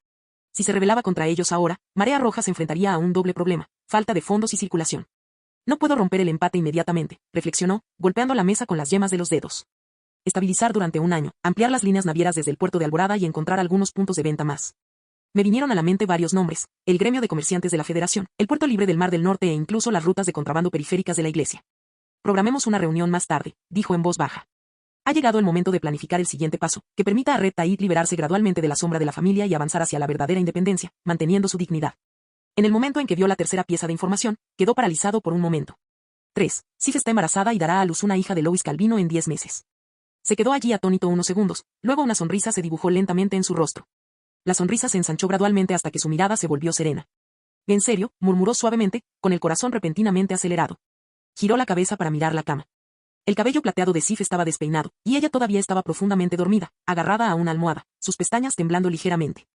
Si se rebelaba contra ellos ahora, Marea Roja se enfrentaría a un doble problema: falta de fondos y circulación. No puedo romper el empate inmediatamente, reflexionó, golpeando la mesa con las yemas de los dedos. Estabilizar durante un año, ampliar las líneas navieras desde el puerto de Alborada y encontrar algunos puntos de venta más. Me vinieron a la mente varios nombres: el gremio de comerciantes de la Federación, el puerto libre del Mar del Norte e incluso las rutas de contrabando periféricas de la iglesia. Programemos una reunión más tarde, dijo en voz baja. Ha llegado el momento de planificar el siguiente paso, que permita a Red Taid liberarse gradualmente de la sombra de la familia y avanzar hacia la verdadera independencia, manteniendo su dignidad. En el momento en que vio la tercera pieza de información, quedó paralizado por un momento. 3. Sif está embarazada y dará a luz una hija de Lois Calvino en 10 meses. Se quedó allí atónito unos segundos, luego una sonrisa se dibujó lentamente en su rostro. La sonrisa se ensanchó gradualmente hasta que su mirada se volvió serena. En serio, murmuró suavemente, con el corazón repentinamente acelerado. Giró la cabeza para mirar la cama. El cabello plateado de Sif estaba despeinado, y ella todavía estaba profundamente dormida, agarrada a una almohada, sus pestañas temblando ligeramente.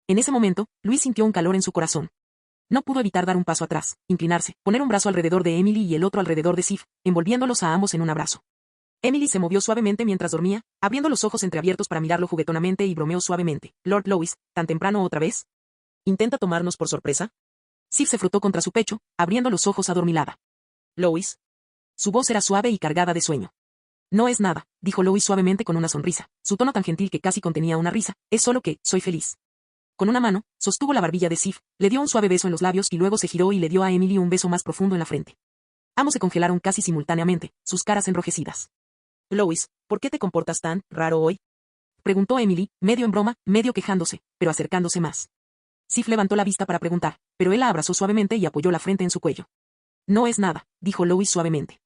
En ese momento, Luis sintió un calor en su corazón. No pudo evitar dar un paso atrás, inclinarse, poner un brazo alrededor de Emily y el otro alrededor de Sif, envolviéndolos a ambos en un abrazo. Emily se movió suavemente mientras dormía, abriendo los ojos entreabiertos para mirarlo juguetonamente y bromeó suavemente. «Lord Lois, ¿tan temprano otra vez? ¿Intenta tomarnos por sorpresa?» Sif se frotó contra su pecho, abriendo los ojos adormilada. «Lois». Su voz era suave y cargada de sueño. «No es nada», dijo Lois suavemente con una sonrisa, su tono tan gentil que casi contenía una risa, «es solo que, soy feliz». Con una mano, sostuvo la barbilla de Sif, le dio un suave beso en los labios y luego se giró y le dio a Emily un beso más profundo en la frente. Ambos se congelaron casi simultáneamente, sus caras enrojecidas. «Lois, ¿por qué te comportas tan raro hoy?», preguntó Emily, medio en broma, medio quejándose, pero acercándose más. Sif levantó la vista para preguntar, pero él la abrazó suavemente y apoyó la frente en su cuello. «No es nada», dijo Lois suavemente.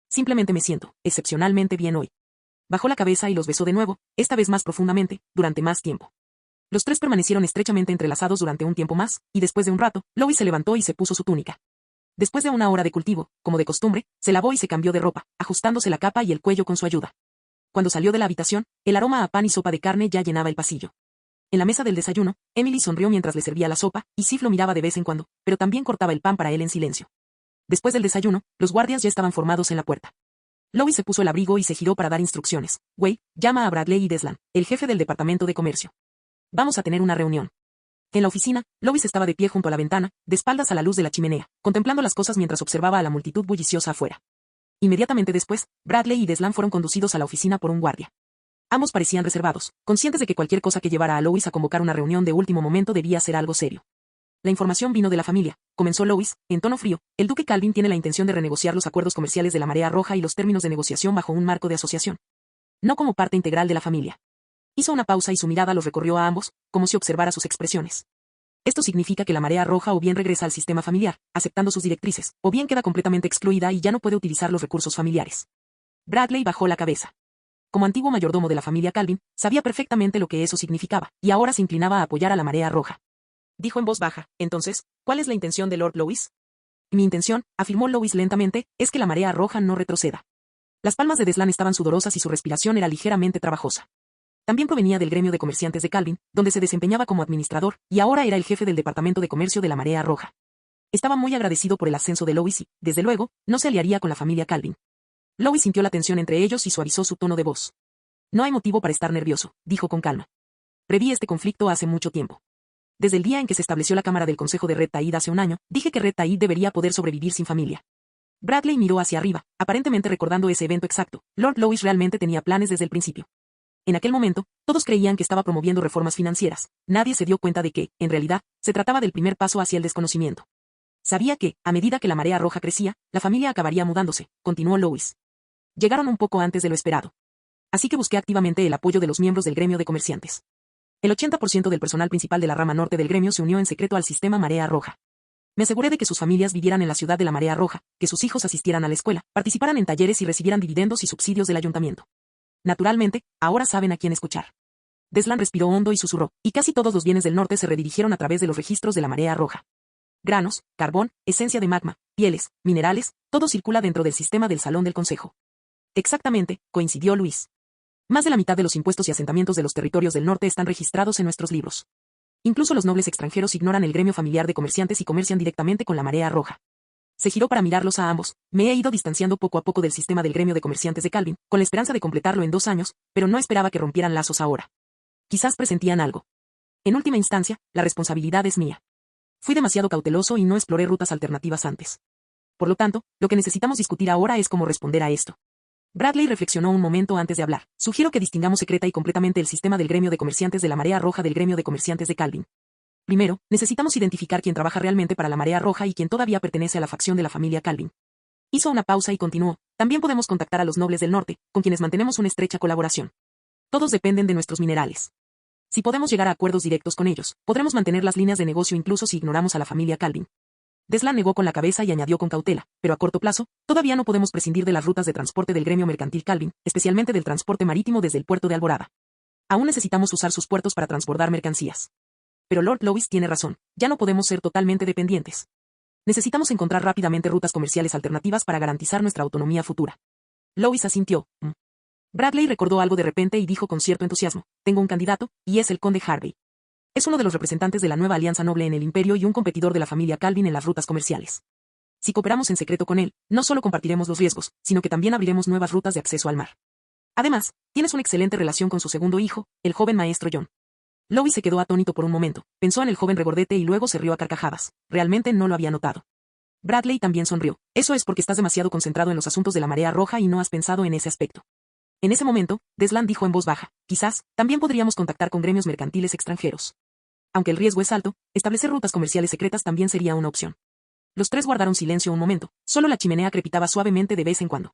«Simplemente me siento excepcionalmente bien hoy». Bajó la cabeza y los besó de nuevo, esta vez más profundamente, durante más tiempo. Los tres permanecieron estrechamente entrelazados durante un tiempo más, y después de un rato, Lois se levantó y se puso su túnica. Después de una hora de cultivo, como de costumbre, se lavó y se cambió de ropa, ajustándose la capa y el cuello con su ayuda. Cuando salió de la habitación, el aroma a pan y sopa de carne ya llenaba el pasillo. En la mesa del desayuno, Emily sonrió mientras le servía la sopa, y Sif lo miraba de vez en cuando, pero también cortaba el pan para él en silencio. Después del desayuno, los guardias ya estaban formados en la puerta. Lois se puso el abrigo y se giró para dar instrucciones. «Way, llama a Bradley y Deslan, el jefe del departamento de comercio. Vamos a tener una reunión. En la oficina, Lois estaba de pie junto a la ventana, de espaldas a la luz de la chimenea, contemplando las cosas mientras observaba a la multitud bulliciosa afuera. Inmediatamente después, Bradley y Deslan fueron conducidos a la oficina por un guardia. Ambos parecían reservados, conscientes de que cualquier cosa que llevara a Lois a convocar una reunión de último momento debía ser algo serio. La información vino de la familia, comenzó Lois, en tono frío. El duque Calvin tiene la intención de renegociar los acuerdos comerciales de la Marea Roja y los términos de negociación bajo un marco de asociación. No como parte integral de la familia. Hizo una pausa y su mirada los recorrió a ambos, como si observara sus expresiones. Esto significa que la Marea Roja o bien regresa al sistema familiar, aceptando sus directrices, o bien queda completamente excluida y ya no puede utilizar los recursos familiares. Bradley bajó la cabeza. Como antiguo mayordomo de la familia Calvin, sabía perfectamente lo que eso significaba, y ahora se inclinaba a apoyar a la Marea Roja. Dijo en voz baja, entonces, ¿cuál es la intención de Lord Lois? Mi intención, afirmó Lois lentamente, es que la Marea Roja no retroceda. Las palmas de Deslan estaban sudorosas y su respiración era ligeramente trabajosa. También provenía del gremio de comerciantes de Calvin, donde se desempeñaba como administrador, y ahora era el jefe del departamento de comercio de la Marea Roja. Estaba muy agradecido por el ascenso de Lois y, desde luego, no se aliaría con la familia Calvin. Lois sintió la tensión entre ellos y suavizó su tono de voz. No hay motivo para estar nervioso, dijo con calma. Preví este conflicto hace mucho tiempo. Desde el día en que se estableció la Cámara del Consejo de Red Tide hace un año, dije que Red Tide debería poder sobrevivir sin familia. Bradley miró hacia arriba, aparentemente recordando ese evento exacto. Lord Lois realmente tenía planes desde el principio. En aquel momento, todos creían que estaba promoviendo reformas financieras. Nadie se dio cuenta de que, en realidad, se trataba del primer paso hacia el desconocimiento. Sabía que, a medida que la Marea Roja crecía, la familia acabaría mudándose, continuó Lois. Llegaron un poco antes de lo esperado. Así que busqué activamente el apoyo de los miembros del gremio de comerciantes. El 80% del personal principal de la rama norte del gremio se unió en secreto al sistema Marea Roja. Me aseguré de que sus familias vivieran en la ciudad de la Marea Roja, que sus hijos asistieran a la escuela, participaran en talleres y recibieran dividendos y subsidios del ayuntamiento. Naturalmente, ahora saben a quién escuchar. Deslan respiró hondo y susurró, y casi todos los bienes del norte se redirigieron a través de los registros de la Marea Roja. Granos, carbón, esencia de magma, pieles, minerales, todo circula dentro del sistema del Salón del Consejo. Exactamente, coincidió Luis. Más de la mitad de los impuestos y asentamientos de los territorios del norte están registrados en nuestros libros. Incluso los nobles extranjeros ignoran el gremio familiar de comerciantes y comercian directamente con la Marea Roja. Se giró para mirarlos a ambos. Me he ido distanciando poco a poco del sistema del gremio de comerciantes de Calvin, con la esperanza de completarlo en 2 años, pero no esperaba que rompieran lazos ahora. Quizás presentían algo. En última instancia, la responsabilidad es mía. Fui demasiado cauteloso y no exploré rutas alternativas antes. Por lo tanto, lo que necesitamos discutir ahora es cómo responder a esto. Bradley reflexionó un momento antes de hablar. Sugiero que distingamos secreta y completamente el sistema del gremio de comerciantes de la Marea Roja del gremio de comerciantes de Calvin. Primero, necesitamos identificar quién trabaja realmente para la Marea Roja y quién todavía pertenece a la facción de la familia Calvin. Hizo una pausa y continuó. También podemos contactar a los nobles del norte, con quienes mantenemos una estrecha colaboración. Todos dependen de nuestros minerales. Si podemos llegar a acuerdos directos con ellos, podremos mantener las líneas de negocio incluso si ignoramos a la familia Calvin. Deslan negó con la cabeza y añadió con cautela, pero a corto plazo, todavía no podemos prescindir de las rutas de transporte del gremio mercantil Calvin, especialmente del transporte marítimo desde el puerto de Alborada. Aún necesitamos usar sus puertos para transbordar mercancías. Pero Lord Lois tiene razón, ya no podemos ser totalmente dependientes. Necesitamos encontrar rápidamente rutas comerciales alternativas para garantizar nuestra autonomía futura. Lois asintió. Bradley recordó algo de repente y dijo con cierto entusiasmo, tengo un candidato, y es el conde Harvey. Es uno de los representantes de la nueva alianza noble en el imperio y un competidor de la familia Calvin en las rutas comerciales. Si cooperamos en secreto con él, no solo compartiremos los riesgos, sino que también abriremos nuevas rutas de acceso al mar. Además, tienes una excelente relación con su segundo hijo, el joven maestro John. Lois se quedó atónito por un momento, pensó en el joven regordete y luego se rió a carcajadas. Realmente no lo había notado. Bradley también sonrió. Eso es porque estás demasiado concentrado en los asuntos de la Marea Roja y no has pensado en ese aspecto. En ese momento, Deslan dijo en voz baja, quizás, también podríamos contactar con gremios mercantiles extranjeros. Aunque el riesgo es alto, establecer rutas comerciales secretas también sería una opción. Los tres guardaron silencio un momento, solo la chimenea crepitaba suavemente de vez en cuando.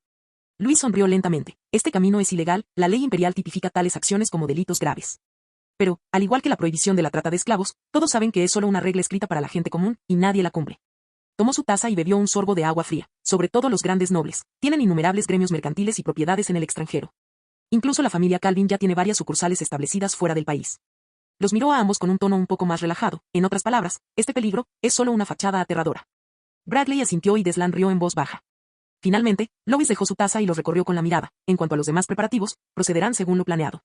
Luis sonrió lentamente. Este camino es ilegal, la ley imperial tipifica tales acciones como delitos graves. Pero, al igual que la prohibición de la trata de esclavos, todos saben que es solo una regla escrita para la gente común, y nadie la cumple. Tomó su taza y bebió un sorbo de agua fría. Sobre todo los grandes nobles, tienen innumerables gremios mercantiles y propiedades en el extranjero. Incluso la familia Calvin ya tiene varias sucursales establecidas fuera del país. Los miró a ambos con un tono un poco más relajado. En otras palabras, este peligro es solo una fachada aterradora. Bradley asintió y Deslan rió en voz baja. Finalmente, Lois dejó su taza y los recorrió con la mirada. En cuanto a los demás preparativos, procederán según lo planeado.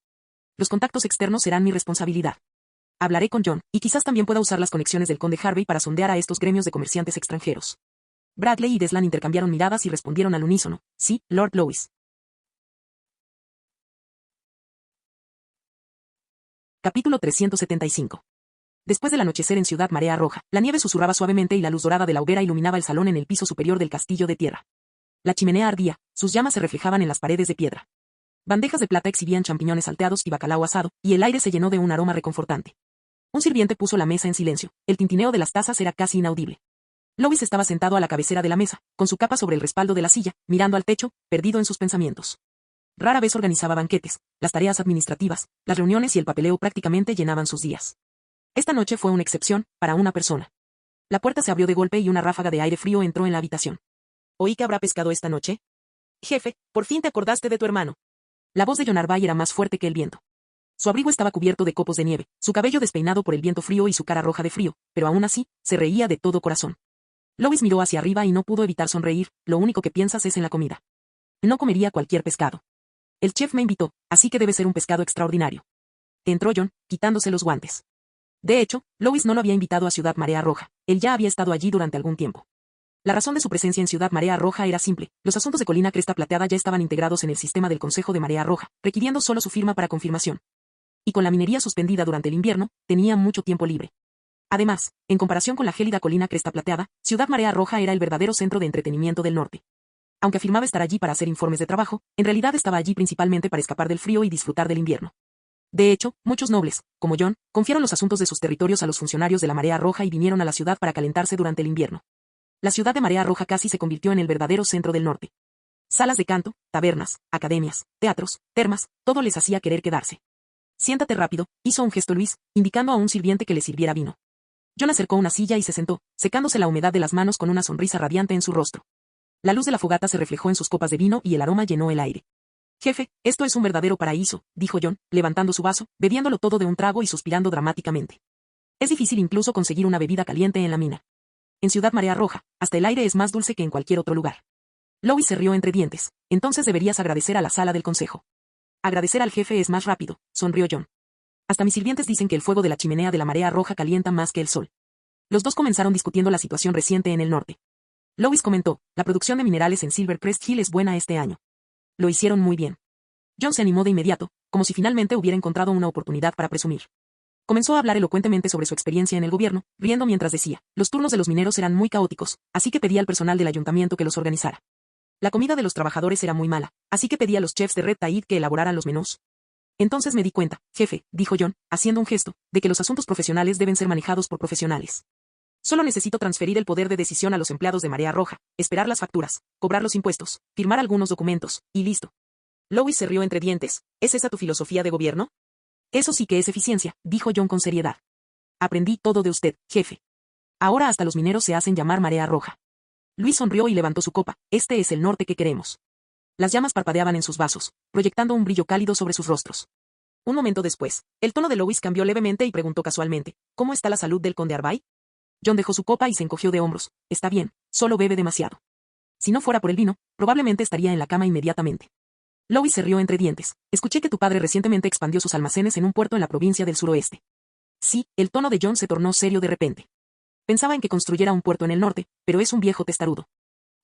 Los contactos externos serán mi responsabilidad. Hablaré con John, y quizás también pueda usar las conexiones del conde Harvey para sondear a estos gremios de comerciantes extranjeros. Bradley y Deslan intercambiaron miradas y respondieron al unísono. Sí, Lord Lois. Capítulo 375. Después del anochecer en Ciudad Marea Roja, la nieve susurraba suavemente y la luz dorada de la hoguera iluminaba el salón en el piso superior del castillo de tierra. La chimenea ardía, sus llamas se reflejaban en las paredes de piedra. Bandejas de plata exhibían champiñones salteados y bacalao asado, y el aire se llenó de un aroma reconfortante. Un sirviente puso la mesa en silencio, el tintineo de las tazas era casi inaudible. Lois estaba sentado a la cabecera de la mesa, con su capa sobre el respaldo de la silla, mirando al techo, perdido en sus pensamientos. Rara vez organizaba banquetes, las tareas administrativas, las reuniones y el papeleo prácticamente llenaban sus días. Esta noche fue una excepción, para una persona. La puerta se abrió de golpe y una ráfaga de aire frío entró en la habitación. ¿Oí que habrá pescado esta noche? Jefe, por fin te acordaste de tu hermano. La voz de Jon Arvai era más fuerte que el viento. Su abrigo estaba cubierto de copos de nieve, su cabello despeinado por el viento frío y su cara roja de frío, pero aún así, se reía de todo corazón. Lois miró hacia arriba y no pudo evitar sonreír, lo único que piensas es en la comida. No comería cualquier pescado. El chef me invitó, así que debe ser un pescado extraordinario. Entró Jon, quitándose los guantes. De hecho, Lois no lo había invitado a Ciudad Marea Roja, él ya había estado allí durante algún tiempo. La razón de su presencia en Ciudad Marea Roja era simple, los asuntos de Colina Cresta Plateada ya estaban integrados en el sistema del Consejo de Marea Roja, requiriendo solo su firma para confirmación. Y con la minería suspendida durante el invierno, tenía mucho tiempo libre. Además, en comparación con la gélida Colina Cresta Plateada, Ciudad Marea Roja era el verdadero centro de entretenimiento del norte. Aunque afirmaba estar allí para hacer informes de trabajo, en realidad estaba allí principalmente para escapar del frío y disfrutar del invierno. De hecho, muchos nobles, como Jon, confiaron los asuntos de sus territorios a los funcionarios de la Marea Roja y vinieron a la ciudad para calentarse durante el invierno. La ciudad de Marea Roja casi se convirtió en el verdadero centro del norte. Salas de canto, tabernas, academias, teatros, termas, todo les hacía querer quedarse. Siéntate rápido, hizo un gesto Luis, indicando a un sirviente que le sirviera vino. Jon acercó una silla y se sentó, secándose la humedad de las manos con una sonrisa radiante en su rostro. La luz de la fogata se reflejó en sus copas de vino y el aroma llenó el aire. Jefe, esto es un verdadero paraíso, dijo Jon, levantando su vaso, bebiéndolo todo de un trago y suspirando dramáticamente. Es difícil incluso conseguir una bebida caliente en la mina. En Ciudad Marea Roja, hasta el aire es más dulce que en cualquier otro lugar. Lois se rió entre dientes, entonces deberías agradecer a la sala del consejo. Agradecer al jefe es más rápido, sonrió Jon. Hasta mis sirvientes dicen que el fuego de la chimenea de la Marea Roja calienta más que el sol. Los dos comenzaron discutiendo la situación reciente en el norte. Lois comentó, la producción de minerales en Silvercrest Hill es buena este año. Lo hicieron muy bien. Jon se animó de inmediato, como si finalmente hubiera encontrado una oportunidad para presumir. Comenzó a hablar elocuentemente sobre su experiencia en el gobierno, riendo mientras decía, los turnos de los mineros eran muy caóticos, así que pedí al personal del ayuntamiento que los organizara. La comida de los trabajadores era muy mala, así que pedí a los chefs de Red Tide que elaboraran los menús. Entonces me di cuenta, jefe, dijo Jon, haciendo un gesto, de que los asuntos profesionales deben ser manejados por profesionales. Solo necesito transferir el poder de decisión a los empleados de Marea Roja, esperar las facturas, cobrar los impuestos, firmar algunos documentos, y listo. Lois se rió entre dientes. ¿Es esa tu filosofía de gobierno? Eso sí que es eficiencia, dijo Jon con seriedad. Aprendí todo de usted, jefe. Ahora hasta los mineros se hacen llamar Marea Roja. Luis sonrió y levantó su copa. Este es el norte que queremos. Las llamas parpadeaban en sus vasos, proyectando un brillo cálido sobre sus rostros. Un momento después, el tono de Lois cambió levemente y preguntó casualmente, ¿cómo está la salud del conde Arvai? Jon dejó su copa y se encogió de hombros. Está bien, solo bebe demasiado. Si no fuera por el vino, probablemente estaría en la cama inmediatamente. Lois se rió entre dientes. Escuché que tu padre recientemente expandió sus almacenes en un puerto en la provincia del suroeste. Sí, el tono de Jon se tornó serio de repente. Pensaba en que construyera un puerto en el norte, pero es un viejo testarudo.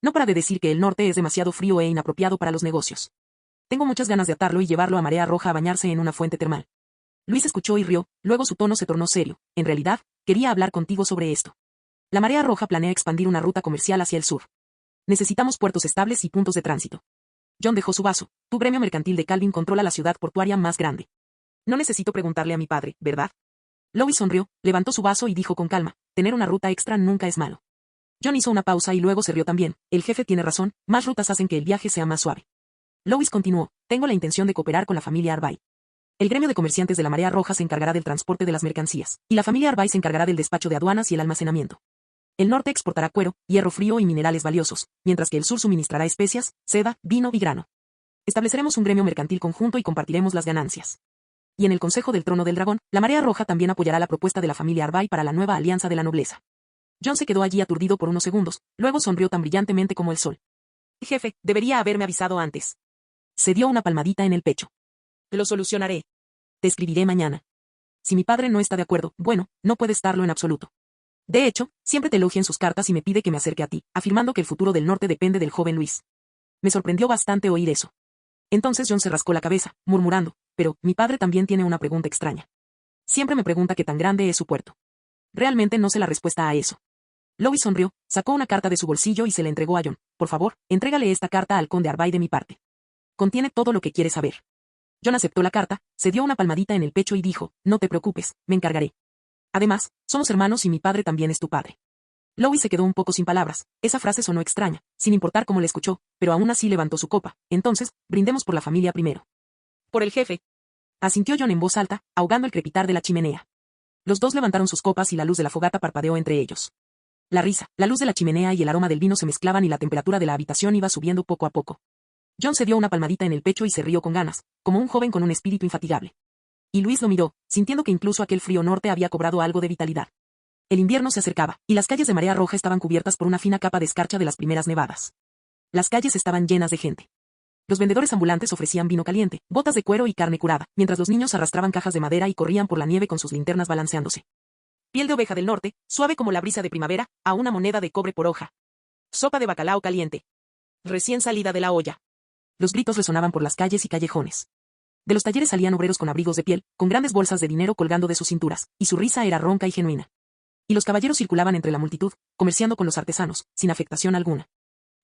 No para de decir que el norte es demasiado frío e inapropiado para los negocios. Tengo muchas ganas de atarlo y llevarlo a Marea Roja a bañarse en una fuente termal. Luis escuchó y rió, luego su tono se tornó serio. En realidad, quería hablar contigo sobre esto. La Marea Roja planea expandir una ruta comercial hacia el sur. Necesitamos puertos estables y puntos de tránsito. Jon dejó su vaso. Tu gremio mercantil de Calvin controla la ciudad portuaria más grande. No necesito preguntarle a mi padre, ¿verdad? Lois sonrió, levantó su vaso y dijo con calma, tener una ruta extra nunca es malo. Jon hizo una pausa y luego se rió también. El jefe tiene razón, más rutas hacen que el viaje sea más suave. Lois continuó, tengo la intención de cooperar con la familia Arvai. El gremio de comerciantes de la Marea Roja se encargará del transporte de las mercancías, y la familia Arvai se encargará del despacho de aduanas y el almacenamiento. El norte exportará cuero, hierro frío y minerales valiosos, mientras que el sur suministrará especias, seda, vino y grano. Estableceremos un gremio mercantil conjunto y compartiremos las ganancias. Y en el Consejo del Trono del Dragón, la Marea Roja también apoyará la propuesta de la familia Arvai para la nueva alianza de la nobleza. Jon se quedó allí aturdido por unos segundos, luego sonrió tan brillantemente como el sol. Jefe, debería haberme avisado antes. Se dio una palmadita en el pecho. Lo solucionaré. Te escribiré mañana. Si mi padre no está de acuerdo, bueno, no puede estarlo en absoluto. De hecho, siempre te elogia en sus cartas y me pide que me acerque a ti, afirmando que el futuro del norte depende del joven Luis. Me sorprendió bastante oír eso. Entonces Jon se rascó la cabeza, murmurando, pero, mi padre también tiene una pregunta extraña. Siempre me pregunta qué tan grande es su puerto. Realmente no sé la respuesta a eso. Lois sonrió, sacó una carta de su bolsillo y se la entregó a John. Por favor, entrégale esta carta al conde Arbay de mi parte. Contiene todo lo que quiere saber. John aceptó la carta, se dio una palmadita en el pecho y dijo, no te preocupes, me encargaré. Además, somos hermanos y mi padre también es tu padre. Lois se quedó un poco sin palabras, esa frase sonó extraña, sin importar cómo la escuchó, pero aún así levantó su copa. Entonces, brindemos por la familia primero. Por el jefe. Asintió John en voz alta, ahogando el crepitar de la chimenea. Los dos levantaron sus copas y la luz de la fogata parpadeó entre ellos. La risa, la luz de la chimenea y el aroma del vino se mezclaban y la temperatura de la habitación iba subiendo poco a poco. John se dio una palmadita en el pecho y se rió con ganas, como un joven con un espíritu infatigable. Y Luis lo miró, sintiendo que incluso aquel frío norte había cobrado algo de vitalidad. El invierno se acercaba, y las calles de Marea Roja estaban cubiertas por una fina capa de escarcha de las primeras nevadas. Las calles estaban llenas de gente. Los vendedores ambulantes ofrecían vino caliente, botas de cuero y carne curada, mientras los niños arrastraban cajas de madera y corrían por la nieve con sus linternas balanceándose. Piel de oveja del norte, suave como la brisa de primavera, a una moneda de cobre por hoja. Sopa de bacalao caliente. Recién salida de la olla. Los gritos resonaban por las calles y callejones. De los talleres salían obreros con abrigos de piel, con grandes bolsas de dinero colgando de sus cinturas, y su risa era ronca y genuina. Y los caballeros circulaban entre la multitud, comerciando con los artesanos, sin afectación alguna.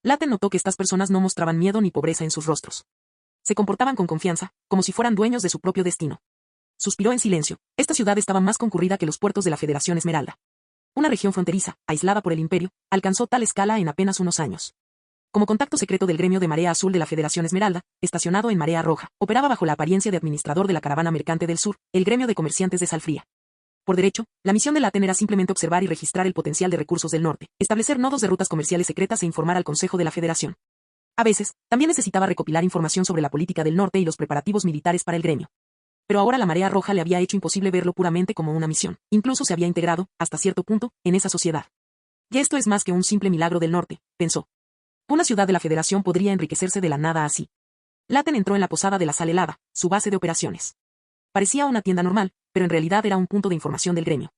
Laten notó que estas personas no mostraban miedo ni pobreza en sus rostros. Se comportaban con confianza, como si fueran dueños de su propio destino. Suspiró en silencio. Esta ciudad estaba más concurrida que los puertos de la Federación Esmeralda. Una región fronteriza, aislada por el imperio, alcanzó tal escala en apenas unos años. Como contacto secreto del gremio de Marea Azul de la Federación Esmeralda, estacionado en Marea Roja, operaba bajo la apariencia de administrador de la caravana mercante del sur, el gremio de comerciantes de Salfría. Por derecho, la misión de Laten era simplemente observar y registrar el potencial de recursos del norte, establecer nodos de rutas comerciales secretas e informar al Consejo de la Federación. A veces, también necesitaba recopilar información sobre la política del norte y los preparativos militares para el gremio. Pero ahora la Marea Roja le había hecho imposible verlo puramente como una misión, incluso se había integrado, hasta cierto punto, en esa sociedad. Y esto es más que un simple milagro del norte, pensó. Una ciudad de la Federación podría enriquecerse de la nada así. Laten entró en la posada de la Sal Helada, su base de operaciones. Parecía una tienda normal, pero en realidad era un punto de información del gremio.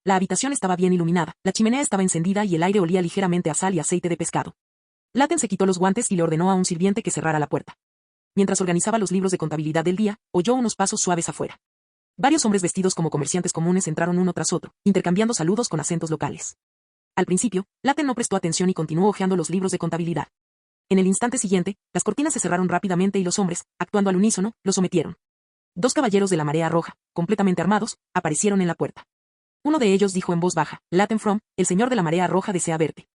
La habitación estaba bien iluminada, la chimenea estaba encendida y el aire olía ligeramente a sal y aceite de pescado. Laten se quitó los guantes y le ordenó a un sirviente que cerrara la puerta. Mientras organizaba los libros de contabilidad del día, oyó unos pasos suaves afuera. Varios hombres vestidos como comerciantes comunes entraron uno tras otro, intercambiando saludos con acentos locales. Al principio, Laten no prestó atención y continuó hojeando los libros de contabilidad. En el instante siguiente, las cortinas se cerraron rápidamente y los hombres, actuando al unísono, lo sometieron. Dos caballeros de la Marea Roja, completamente armados, aparecieron en la puerta. Uno de ellos dijo en voz baja, Laten From, el señor de la Marea Roja desea verte.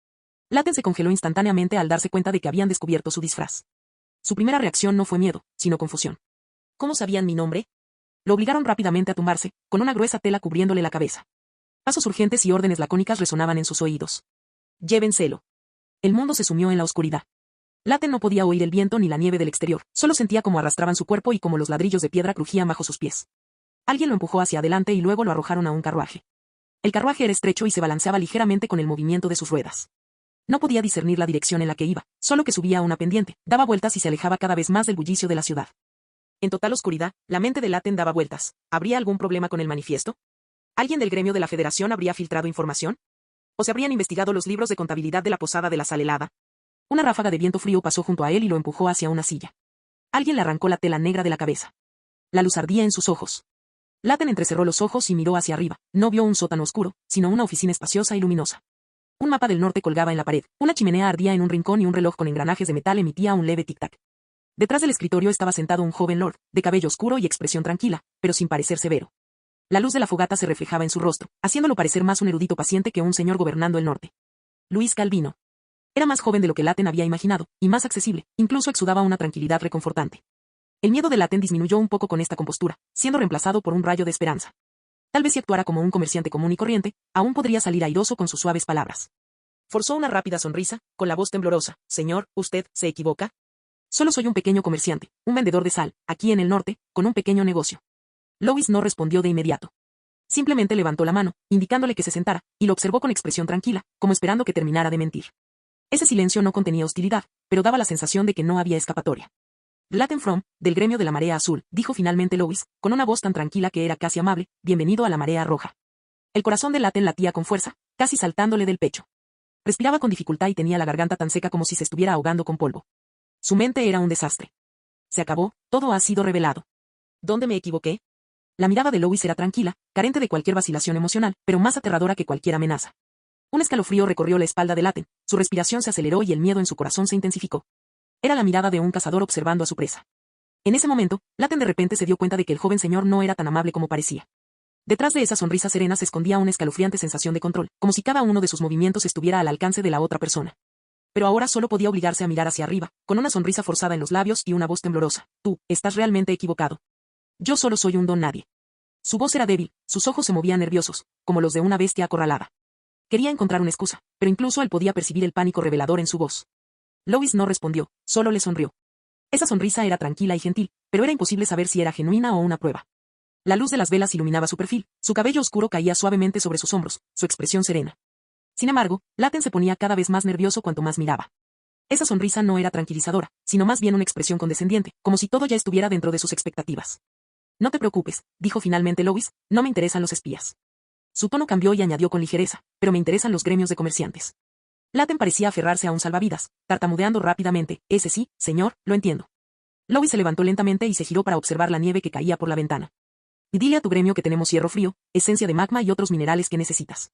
Laten se congeló instantáneamente al darse cuenta de que habían descubierto su disfraz. Su primera reacción no fue miedo, sino confusión. ¿Cómo sabían mi nombre? Lo obligaron rápidamente a tumbarse, con una gruesa tela cubriéndole la cabeza. Pasos urgentes y órdenes lacónicas resonaban en sus oídos. Llévenselo. El mundo se sumió en la oscuridad. Laten no podía oír el viento ni la nieve del exterior, solo sentía cómo arrastraban su cuerpo y cómo los ladrillos de piedra crujían bajo sus pies. Alguien lo empujó hacia adelante y luego lo arrojaron a un carruaje. El carruaje era estrecho y se balanceaba ligeramente con el movimiento de sus ruedas. No podía discernir la dirección en la que iba, solo que subía a una pendiente, daba vueltas y se alejaba cada vez más del bullicio de la ciudad. En total oscuridad, la mente de Laten daba vueltas. ¿Habría algún problema con el manifiesto? ¿Alguien del gremio de la Federación habría filtrado información? ¿O se habrían investigado los libros de contabilidad de la posada de la Sal Helada? Una ráfaga de viento frío pasó junto a él y lo empujó hacia una silla. Alguien le arrancó la tela negra de la cabeza. La luz ardía en sus ojos. Laten entrecerró los ojos y miró hacia arriba. No vio un sótano oscuro, sino una oficina espaciosa y luminosa. Un mapa del norte colgaba en la pared, una chimenea ardía en un rincón y un reloj con engranajes de metal emitía un leve tic-tac. Detrás del escritorio estaba sentado un joven lord, de cabello oscuro y expresión tranquila, pero sin parecer severo. La luz de la fogata se reflejaba en su rostro, haciéndolo parecer más un erudito paciente que un señor gobernando el norte. Luis Calvino. Era más joven de lo que Laten había imaginado, y más accesible, incluso exudaba una tranquilidad reconfortante. El miedo de Laten disminuyó un poco con esta compostura, siendo reemplazado por un rayo de esperanza. Tal vez si actuara como un comerciante común y corriente, aún podría salir airoso con sus suaves palabras. Forzó una rápida sonrisa, con la voz temblorosa. Señor, ¿usted se equivoca? Solo soy un pequeño comerciante, un vendedor de sal, aquí en el norte, con un pequeño negocio. Lois no respondió de inmediato. Simplemente levantó la mano, indicándole que se sentara, y lo observó con expresión tranquila, como esperando que terminara de mentir. Ese silencio no contenía hostilidad, pero daba la sensación de que no había escapatoria. Laten From, del gremio de la Marea Azul, dijo finalmente Lois, con una voz tan tranquila que era casi amable, bienvenido a la Marea Roja. El corazón de Laten latía con fuerza, casi saltándole del pecho. Respiraba con dificultad y tenía la garganta tan seca como si se estuviera ahogando con polvo. Su mente era un desastre. Se acabó, todo ha sido revelado. ¿Dónde me equivoqué? La mirada de Lois era tranquila, carente de cualquier vacilación emocional, pero más aterradora que cualquier amenaza. Un escalofrío recorrió la espalda de Laten, su respiración se aceleró y el miedo en su corazón se intensificó. Era la mirada de un cazador observando a su presa. En ese momento, Laten de repente se dio cuenta de que el joven señor no era tan amable como parecía. Detrás de esa sonrisa serena se escondía una escalofriante sensación de control, como si cada uno de sus movimientos estuviera al alcance de la otra persona. Pero ahora solo podía obligarse a mirar hacia arriba, con una sonrisa forzada en los labios y una voz temblorosa. Tú, estás realmente equivocado. Yo solo soy un don nadie. Su voz era débil, sus ojos se movían nerviosos, como los de una bestia acorralada. Quería encontrar una excusa, pero incluso él podía percibir el pánico revelador en su voz. Lois no respondió, solo le sonrió. Esa sonrisa era tranquila y gentil, pero era imposible saber si era genuina o una prueba. La luz de las velas iluminaba su perfil, su cabello oscuro caía suavemente sobre sus hombros, su expresión serena. Sin embargo, Laten se ponía cada vez más nervioso cuanto más miraba. Esa sonrisa no era tranquilizadora, sino más bien una expresión condescendiente, como si todo ya estuviera dentro de sus expectativas. No te preocupes, dijo finalmente Lois, no me interesan los espías. Su tono cambió y añadió con ligereza, pero me interesan los gremios de comerciantes. Laten parecía aferrarse a un salvavidas, tartamudeando rápidamente, ese sí, señor, lo entiendo. Lois se levantó lentamente y se giró para observar la nieve que caía por la ventana. Y dile a tu gremio que tenemos hierro frío, esencia de magma y otros minerales que necesitas.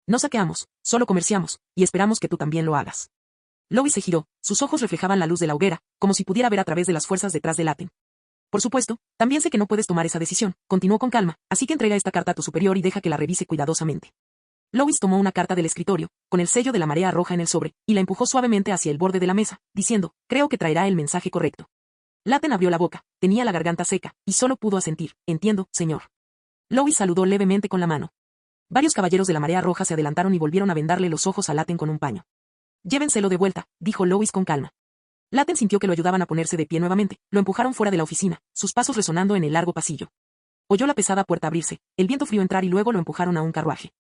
No saqueamos, solo comerciamos, y esperamos que tú también lo hagas. Lois se giró, sus ojos reflejaban la luz de la hoguera, como si pudiera ver a través de las fuerzas detrás de Laten. Por supuesto, también sé que no puedes tomar esa decisión, continuó con calma, así que entrega esta carta a tu superior y deja que la revise cuidadosamente. Lois tomó una carta del escritorio, con el sello de la marea roja en el sobre, y la empujó suavemente hacia el borde de la mesa, diciendo, creo que traerá el mensaje correcto. Laten abrió la boca, tenía la garganta seca, y solo pudo asentir, entiendo, señor. Lois saludó levemente con la mano. Varios caballeros de la marea roja se adelantaron y volvieron a vendarle los ojos a Laten con un paño. Llévenselo de vuelta, dijo Lois con calma. Laten sintió que lo ayudaban a ponerse de pie nuevamente, lo empujaron fuera de la oficina, sus pasos resonando en el largo pasillo. Oyó la pesada puerta abrirse, el viento frío entrar y luego lo empujaron a un carruaje.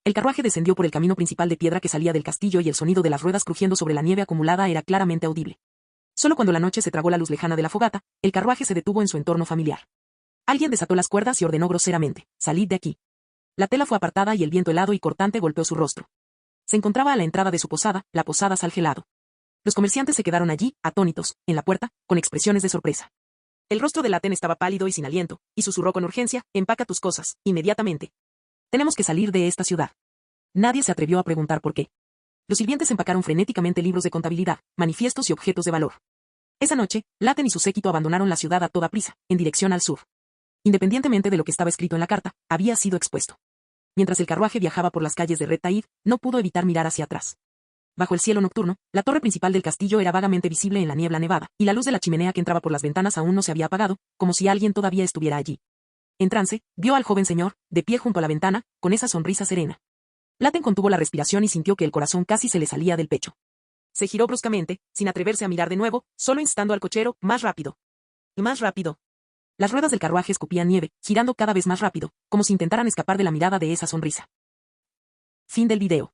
El carruaje descendió por el camino principal de piedra que salía del castillo y el sonido de las ruedas crujiendo sobre la nieve acumulada era claramente audible. Solo cuando la noche se tragó la luz lejana de la fogata, el carruaje se detuvo en su entorno familiar. Alguien desató las cuerdas y ordenó groseramente, salid de aquí. La tela fue apartada y el viento helado y cortante golpeó su rostro. Se encontraba a la entrada de su posada, la posada Salgelado. Los comerciantes se quedaron allí, atónitos, en la puerta, con expresiones de sorpresa. El rostro de Laten estaba pálido y sin aliento, y susurró con urgencia, empaca tus cosas, inmediatamente. Tenemos que salir de esta ciudad. Nadie se atrevió a preguntar por qué. Los sirvientes empacaron frenéticamente libros de contabilidad, manifiestos y objetos de valor. Esa noche, Laten y su séquito abandonaron la ciudad a toda prisa, en dirección al sur. Independientemente de lo que estaba escrito en la carta, había sido expuesto. Mientras el carruaje viajaba por las calles de Red Taid, no pudo evitar mirar hacia atrás. Bajo el cielo nocturno, la torre principal del castillo era vagamente visible en la niebla nevada, y la luz de la chimenea que entraba por las ventanas aún no se había apagado, como si alguien todavía estuviera allí. En trance, vio al joven señor, de pie junto a la ventana, con esa sonrisa serena. Laten contuvo la respiración y sintió que el corazón casi se le salía del pecho. Se giró bruscamente, sin atreverse a mirar de nuevo, solo instando al cochero, más rápido. Y más rápido. Las ruedas del carruaje escupían nieve, girando cada vez más rápido, como si intentaran escapar de la mirada de esa sonrisa. Fin del video.